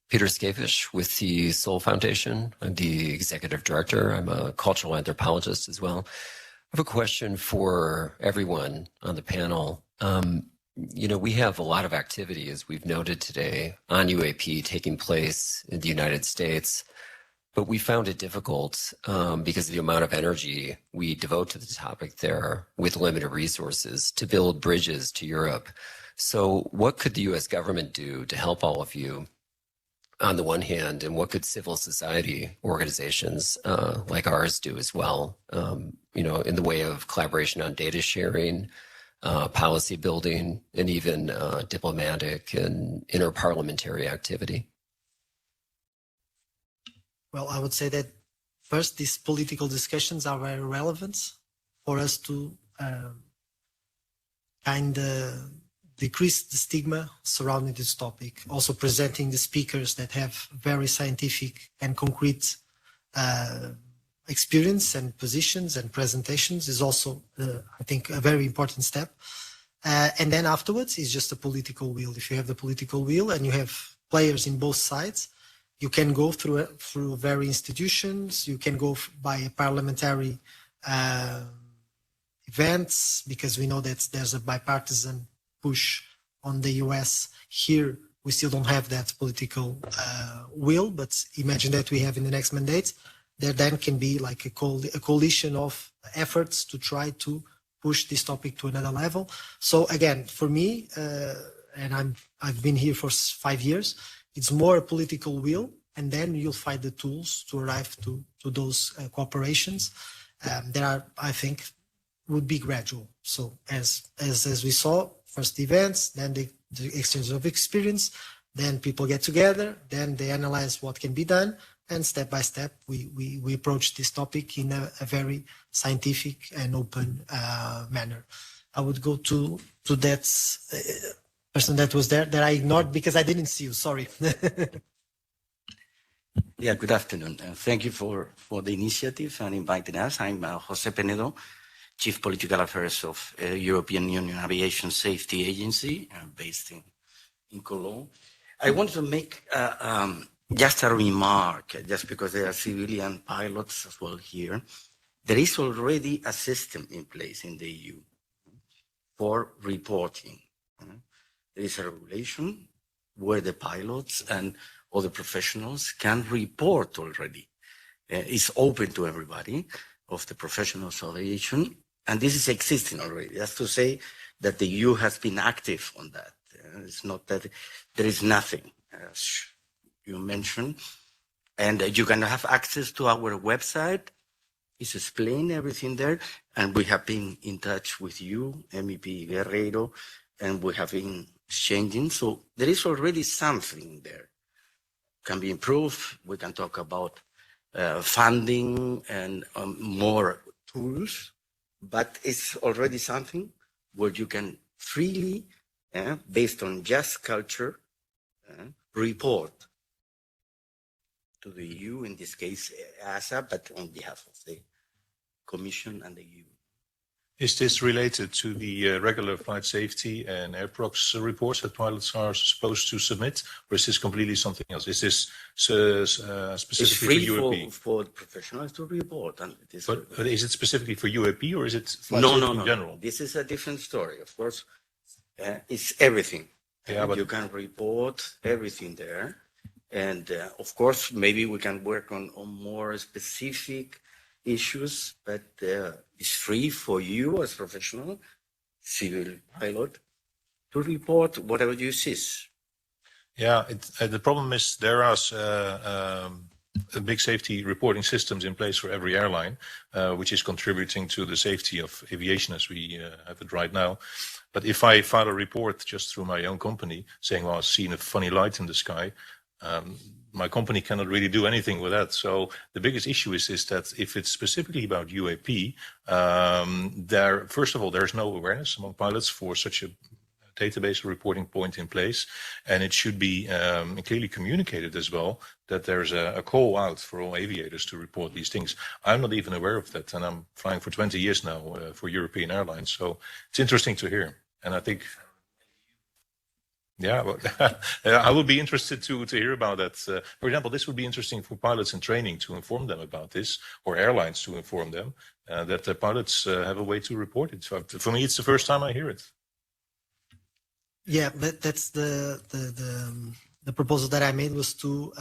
Peter Skavish with the Soul Foundation. I'm the executive director. I'm a cultural anthropologist as well. I have a question for everyone on the panel. We have a lot of activity, as we've noted today, on UAP taking place in the United States, but we found it difficult because of the amount of energy we devote to the topic there with limited resources to build bridges to Europe. So what could the US government do to help all of you on the one hand, and what could civil society organizations like ours do as well, in the way of collaboration on data sharing, policy building, and even diplomatic and interparliamentary activity?
Well, I would say that first, these political discussions are very relevant for us to kind of decrease the stigma surrounding this topic. Also presenting the speakers that have very scientific and concrete experience and positions and presentations is also, I think, a very important step. And then afterwards is just a political will. If you have the political will and you have players in both sides, you can go through very institutions. You can go by parliamentary events, because we know that there's a bipartisan push on the US. Here, we still don't have that political will, but imagine that we have in the next mandate. There then can be like a coalition of efforts to try to push this topic to another level. So again, for me, and I've been here for 5 years, it's more a political will, and then you'll find the tools to arrive to those cooperations. There are, I think, would be gradual. So as we saw, first events, then the exchange of experience, then people get together, then they analyze what can be done, and step by step, we approach this topic in a very scientific and open manner. I would go to that person that was there that I ignored because I didn't see you. Sorry.
Yeah, good afternoon. Thank you for the initiative and inviting us. I'm Jose Penedo, Chief Political Affairs of European Union Aviation Safety Agency, based in Cologne. I want to make just a remark, just because there are civilian pilots as well here. There is already a system in place in the EU for reporting. There is a regulation where the pilots and other professionals can report already. It's open to everybody of the professional association, and this is existing already. That's to say that the EU has been active on that. It's not that there is nothing, as you mentioned, and you can have access to our website. It's explained everything there, and we have been in touch with you, MEP Guerrero, and we have been exchanging. So there is already something there. Can be improved. We can talk about funding and more tools, but it's already something where you can freely, based on just culture, report to the EU, in this case EASA, but on behalf of the Commission and the EU.
Is this related to the regular flight safety and airprox reports that pilots are supposed to submit, or is this completely something else? Is this specifically for UAP?
It's free for professionals to report. And
but is it specifically for UAP, or is it flight
no,
safety
no,
in
no.
general?
This is a different story. Of course, it's everything.
Yeah, but
you can report everything there. And of course, maybe we can work on more specific issues, but it's free for you as professional civil pilot to report whatever you see.
Yeah, the problem is there are big safety reporting systems in place for every airline, which is contributing to the safety of aviation as we have it right now. But if I file a report just through my own company saying, well, I've seen a funny light in the sky, my company cannot really do anything with that. So the biggest issue is that if it's specifically about UAP, first of all, there's no awareness among pilots for such a database reporting point in place. And it should be clearly communicated as well that there's a call out for all aviators to report these things. I'm not even aware of that. And I'm flying for 20 years now for European airlines. So it's interesting to hear. And I think... Yeah, well, I would be interested to hear about that. For example, this would be interesting for pilots in training to inform them about this, or airlines to inform them that the pilots have a way to report it. So for me, it's the first time I hear it.
Yeah, but that's the proposal that I made was to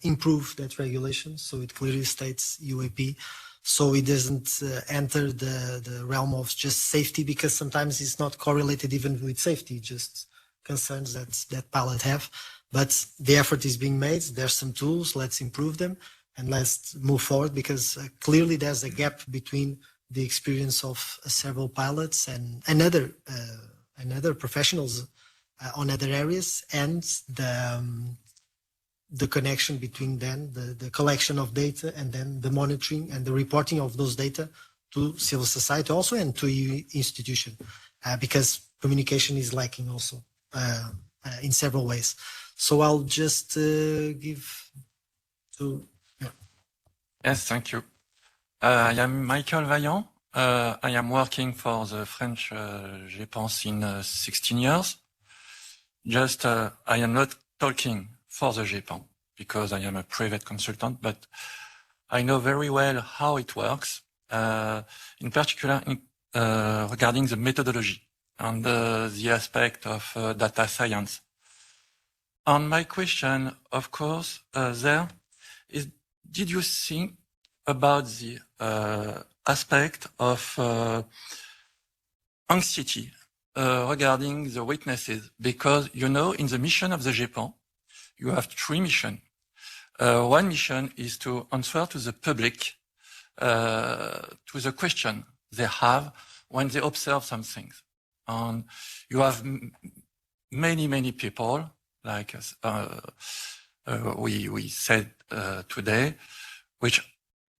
improve that regulation, so it clearly states UAP, so it doesn't enter the realm of just safety, because sometimes it's not correlated even with safety, just concerns that pilot have. but the effort is being made. There's some tools. Let's improve them and let's move forward, because clearly there's a gap between the experience of several pilots and other professionals on other areas, and the connection between then the collection of data and then the monitoring and the reporting of those data to civil society also and to institution, because communication is lacking also in several ways. So I'll just give to...
Yes, thank you. I am Michael Vaillant. I am working for the French GEPAN since 16 years. Just, I am not talking for the GEPAN because I am a private consultant, but I know very well how it works, in particular regarding the methodology and the aspect of data science. And my question, of course, there is, did you think about the aspect of anxiety regarding the witnesses? Because, you know, in the mission of the GEPAN, you have 3 missions. One mission is to answer to the public to the question they have when they observe some things. And you have many people, like we said today,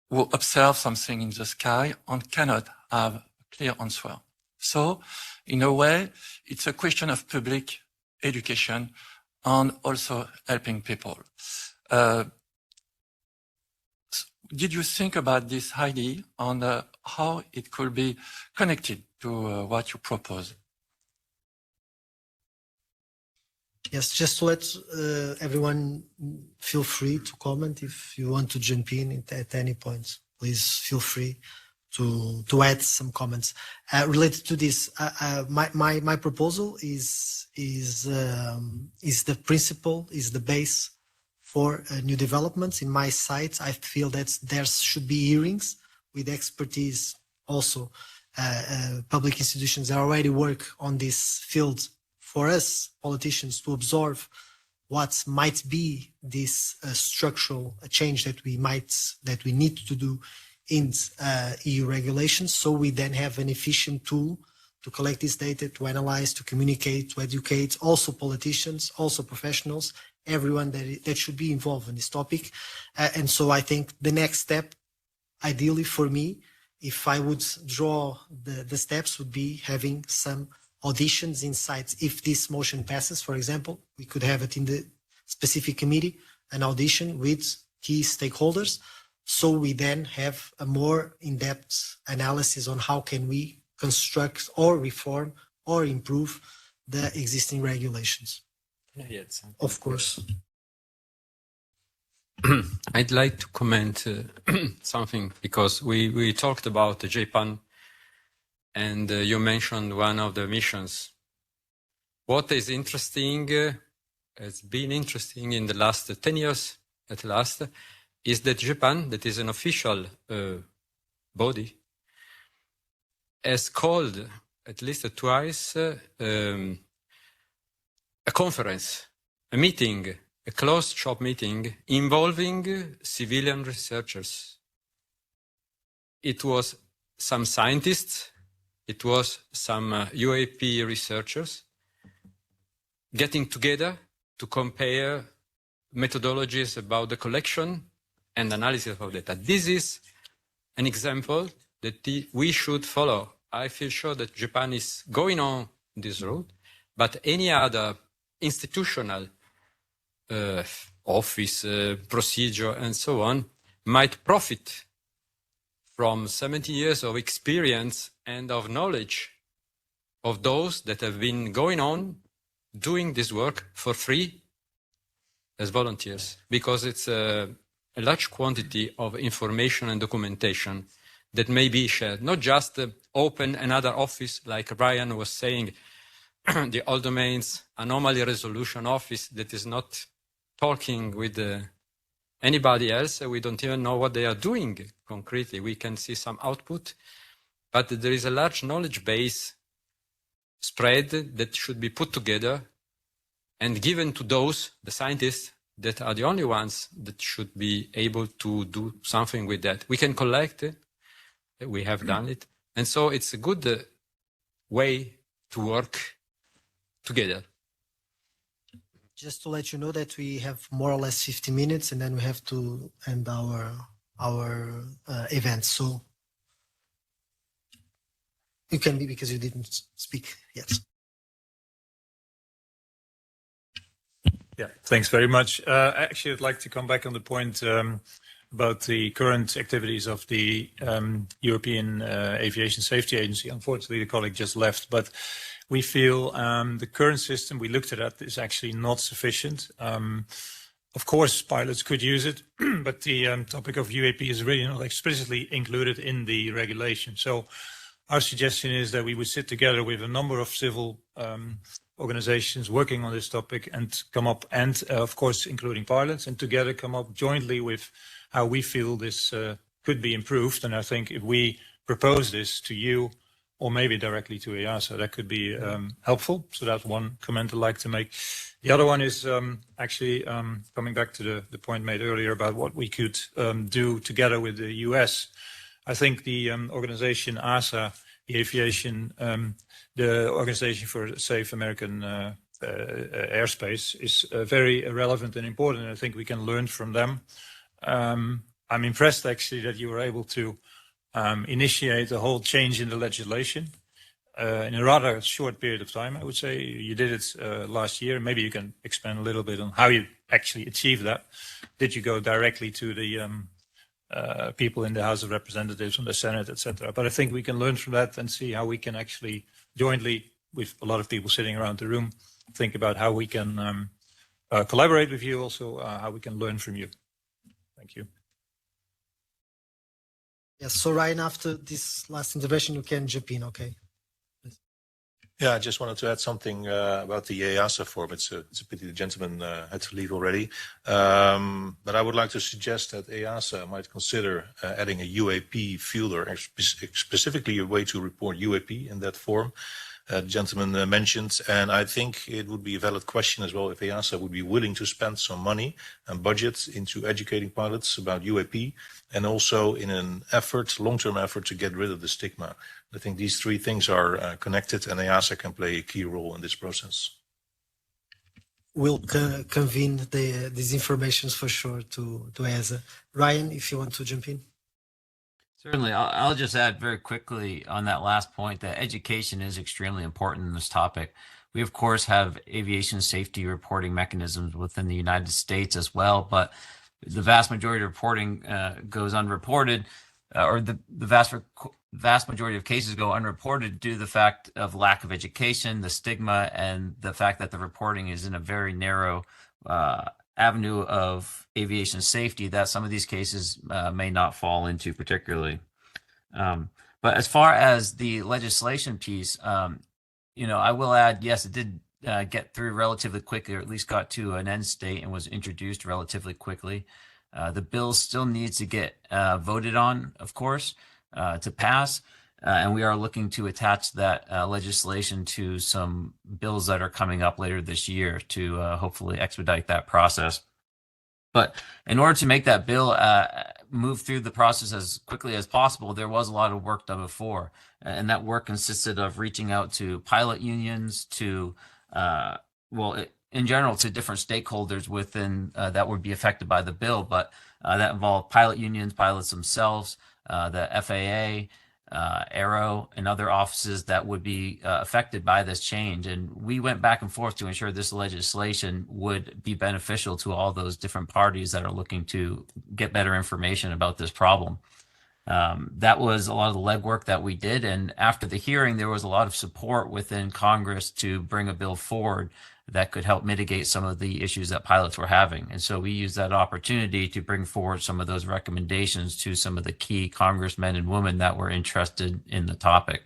who observe something in the sky and cannot have a clear answer. So, in a way, it's a question of public education and also helping people. Did you think about this idea and how it could be connected to what you propose?
Yes, just to let everyone feel free to comment if you want to jump in at any point. Please feel free to add some comments related to this. My proposal is the principle, is the base for new developments. In my site, I feel that there should be hearings with expertise. Also, public institutions that already work on this field. For us politicians to absorb what might be this structural change that we need to do in EU regulations, so we then have an efficient tool to collect this data, to analyze, to communicate, to educate, also politicians, also professionals, everyone that should be involved in this topic. And so I think the next step, ideally for me, if I would draw the steps, would be having some auditions inside. If this motion passes, for example, we could have it in the specific committee, an audition with key stakeholders. So we then have a more in-depth analysis on how can we construct or reform or improve the existing regulations. Of course.
I'd like to comment something, because we talked about the JPAN and you mentioned one of the missions. What is interesting, has been interesting in the last 10 years at last, is that Japan, that is an official body, has called at least twice a conference, a meeting, a closed shop meeting involving civilian researchers. It was some scientists, it was some UAP researchers getting together to compare methodologies about the collection and analysis of data. This is an example that we should follow. I feel sure that Japan is going on this route, but any other institutional office, procedure, and so on might profit from 70 years of experience and of knowledge of those that have been going on doing this work for free as volunteers, because it's a large quantity of information and documentation that may be shared, not just open another office like Brian was saying, the all domains anomaly resolution office that is not talking with anybody else. We don't even know what they are doing concretely. We can see some output, but there is a large knowledge base spread that should be put together and given to those, the scientists, that are the only ones that should be able to do something with that. We can collect it. We have done it. And so it's a good way to work together.
Just to let you know that we have more or less 50 minutes and then we have to end our event. So you can be, because you didn't speak yet.
Yeah, thanks very much. Actually, I'd like to come back on the point about the current activities of the European Aviation Safety Agency. Unfortunately, the colleague just left, but we feel the current system, we looked at that, is actually not sufficient. Of course, pilots could use it, but the topic of UAP is really not explicitly included in the regulation. So our suggestion is that we would sit together with a number of civil organizations working on this topic and come up, and of course including pilots, and together come up jointly with how we feel this could be improved. And I think if we propose this to you, or maybe directly to EASA, that could be helpful. So that's one comment I'd like to make. The other one is actually coming back to the point made earlier about what we could do together with the US. I think the organization ASA, the aviation, the Organization for Safe American Airspace, is very relevant and important. And I think we can learn from them. I'm impressed actually that you were able to initiate a whole change in the legislation in a rather short period of time. I would say you did it last year. Maybe you can expand a little bit on how you actually achieved that. Did you go directly to the people in the House of Representatives, from the Senate, etc.? But I think we can learn from that and see how we can actually jointly, with a lot of people sitting around the room, think about how we can collaborate with you, also how we can learn from you. Thank you.
Yes, so Ryan, after this last intervention, you can jump in, okay?
Yeah, I just wanted to add something about the EASA form. It's a pity the gentleman had to leave already. But I would like to suggest that EASA might consider adding a UAP field, or specifically a way to report UAP in that form. The gentleman mentioned, and I think it would be a valid question as well if EASA would be willing to spend some money and budget into educating pilots about UAP, and also in an effort, long-term effort, to get rid of the stigma. I think these three things are connected, and EASA can play a key role in this process.
We'll convene these informations for sure to EASA. Ryan, if you want to jump in.
Certainly. I'll just add very quickly on that last point that education is extremely important in this topic. We, of course, have aviation safety reporting mechanisms within the United States as well, but the vast majority of reporting goes unreported, or the vast majority of cases go unreported due to the fact of lack of education, the stigma, and the fact that the reporting is in a very narrow avenue of aviation safety that some of these cases may not fall into particularly. But as far as the legislation piece, I will add, yes, it did get through relatively quickly, or at least got to an end state and was introduced relatively quickly. The bill still needs to get voted on, of course, to pass. And we are looking to attach that legislation to some bills that are coming up later this year to hopefully expedite that process. But in order to make that bill move through the process as quickly as possible, there was a lot of work done before. And that work consisted of reaching out to pilot unions, to, in general, to different stakeholders within that would be affected by the bill. But that involved pilot unions, pilots themselves, the FAA, Aero, and other offices that would be affected by this change. And we went back and forth to ensure this legislation would be beneficial to all those different parties that are looking to get better information about this problem. That was a lot of the legwork that we did. And after the hearing, there was a lot of support within Congress to bring a bill forward that could help mitigate some of the issues that pilots were having. And so we used that opportunity to bring forward some of those recommendations to some of the key congressmen and women that were interested in the topic.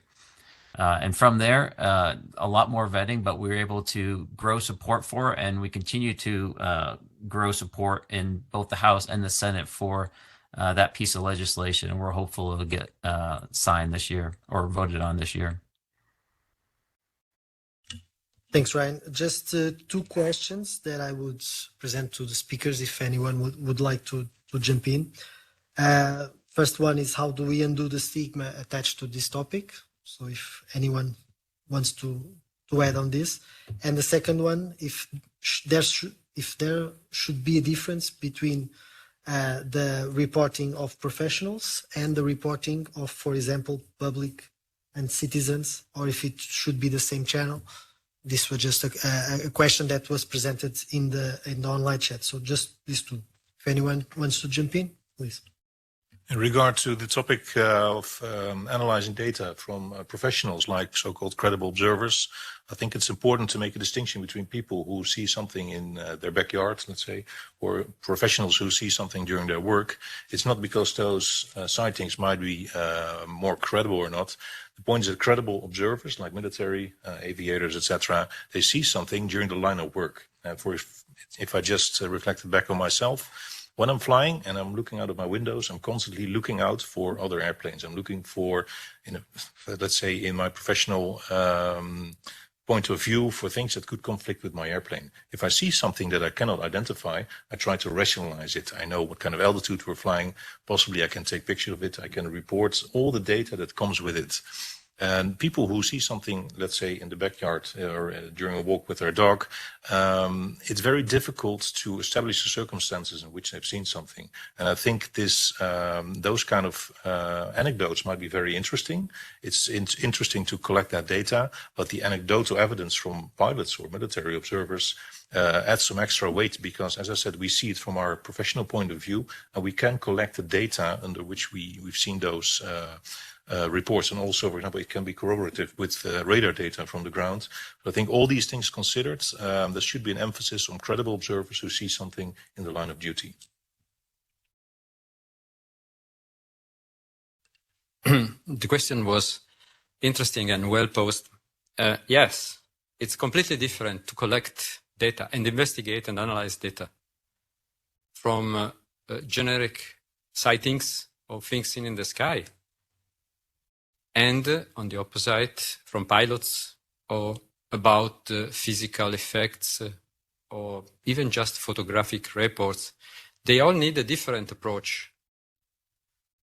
And from there, a lot more vetting, but we were able to grow support for it, and we continue to grow support in both the House and the Senate for that piece of legislation. And we're hopeful it'll get signed this year or voted on this year.
Thanks, Ryan. Just two questions that I would present to the speakers if anyone would like to jump in. First one is, how do we undo the stigma attached to this topic? So if anyone wants to add on this. And the second one, if there should be a difference between the reporting of professionals and the reporting of, for example, public and citizens, or if it should be the same channel. This was just a question that was presented in the online chat. So just these two. If anyone wants to jump in, please.
In regard to the topic of analyzing data from professionals like so-called credible observers, I think it's important to make a distinction between people who see something in their backyard, let's say, or professionals who see something during their work. It's not because those sightings might be more credible or not. The point is that credible observers, like military, aviators, etc., they see something during the line of work. If I just reflected back on myself, when I'm flying and I'm looking out of my windows, I'm constantly looking out for other airplanes. I'm looking for, let's say, in my professional point of view, for things that could conflict with my airplane. If I see something that I cannot identify, I try to rationalize it. I know what kind of altitude we're flying. Possibly I can take picture of it. I can report all the data that comes with it. And people who see something, let's say, in the backyard or during a walk with their dog, it's very difficult to establish the circumstances in which they've seen something. And I think those kind of anecdotes might be very interesting. It's interesting to collect that data, but the anecdotal evidence from pilots or military observers adds some extra weight because, as I said, we see it from our professional point of view, and we can collect the data under which we've seen those reports, and also, for example, it can be corroborative with radar data from the ground. So I think all these things considered, there should be an emphasis on credible observers who see something in the line of duty.
The question was interesting and well posed. Yes, it's completely different to collect data and investigate and analyze data from generic sightings of things seen in the sky. And on the opposite, from pilots or about physical effects or even just photographic reports, they all need a different approach.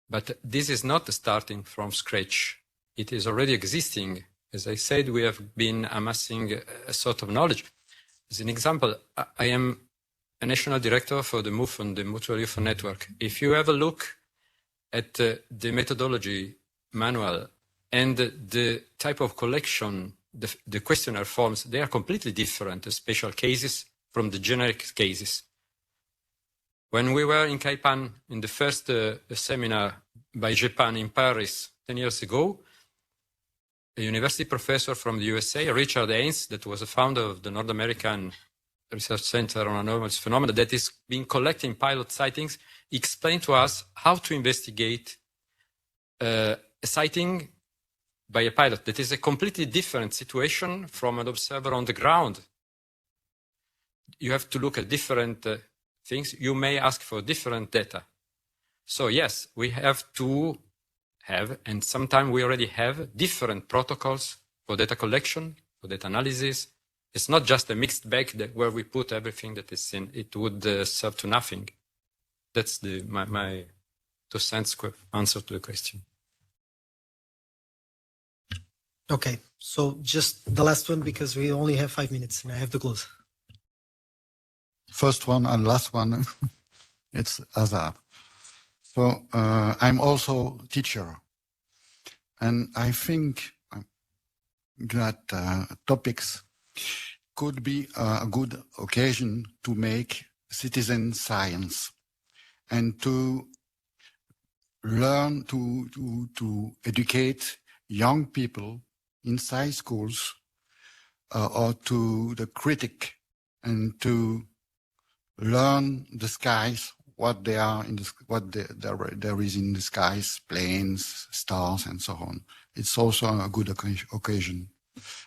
But this is not starting from scratch. It is already existing. As I said, we have been amassing a sort of knowledge. As an example, I am a national director for the MUFON, the Mutual UFO Network. If you have a look at the methodology manual and the type of collection, the questionnaire forms, they are completely different, the special cases from the generic cases. When we were in Kaipan in the first seminar by Japan in Paris 10 years ago, a university professor from the USA, Richard Haynes, that was a founder of the North American Research Center on Anomalous Phenomena, that is been collecting pilot sightings, explained to us how to investigate a sighting by a pilot. That is a completely different situation from an observer on the ground. You have to look at different things. You may ask for different data. So yes, we have to have, and sometimes we already have, different protocols for data collection, for data analysis. It's not just a mixed bag where we put everything that is in. It would serve to nothing. That's my 2 cents answer to the question.
Okay, so just the last one, because we only have 5 minutes and I have to close.
First one and last one, it's Azar. So I'm also teacher, and I think that topics could be a good occasion to make citizen science and to learn to educate young people inside schools or to the critic, and to learn the skies, what they are in the, what there is in the skies, planes, stars, and so on. It's also a good occasion.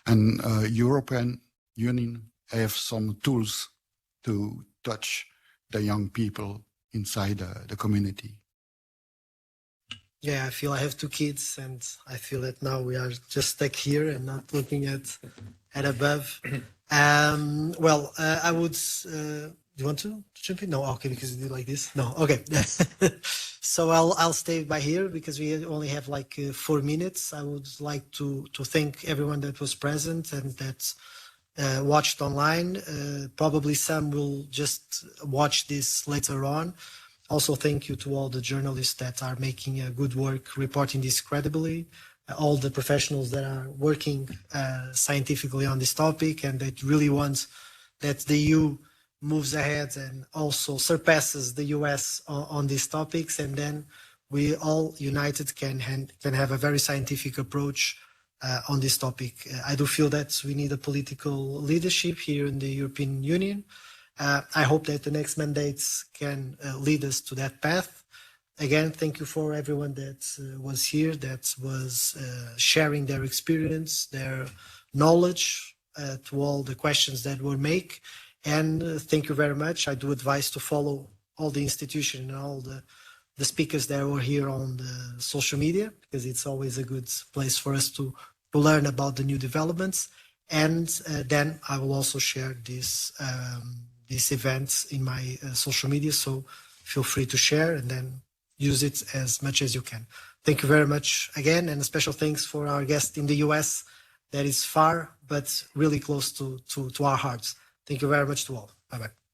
And European Union have some tools to touch the young people inside the community.
Yeah, I feel I have 2 kids, and I feel that now we are just stuck here and not looking at and above. Well, I would. Do you want to jump in? No, okay, because you do like this. No, okay. So I'll stay by here because we only have like 4 minutes. I would like to thank everyone that was present and that watched online. Probably some will just watch this later on. Also, thank you to all the journalists that are making good work reporting this credibly, all the professionals that are working scientifically on this topic and that really want that the EU moves ahead and also surpasses the US on these topics, and then we all united can have a very scientific approach on this topic. I do feel that we need a political leadership here in the European Union. I hope that the next mandates can lead us to that path. Again, thank you for everyone that was here, that was sharing their experience, their knowledge to all the questions that were made. And thank you very much. I do advise to follow all the institutions and all the speakers that were here on the social media, because it's always a good place for us to learn about the new developments. And then I will also share these events in my social media. So feel free to share and then use it as much as you can. Thank you very much again. And a special thanks for our guest in the US that is far, but really close to our hearts. Thank you very much to all. Bye-bye.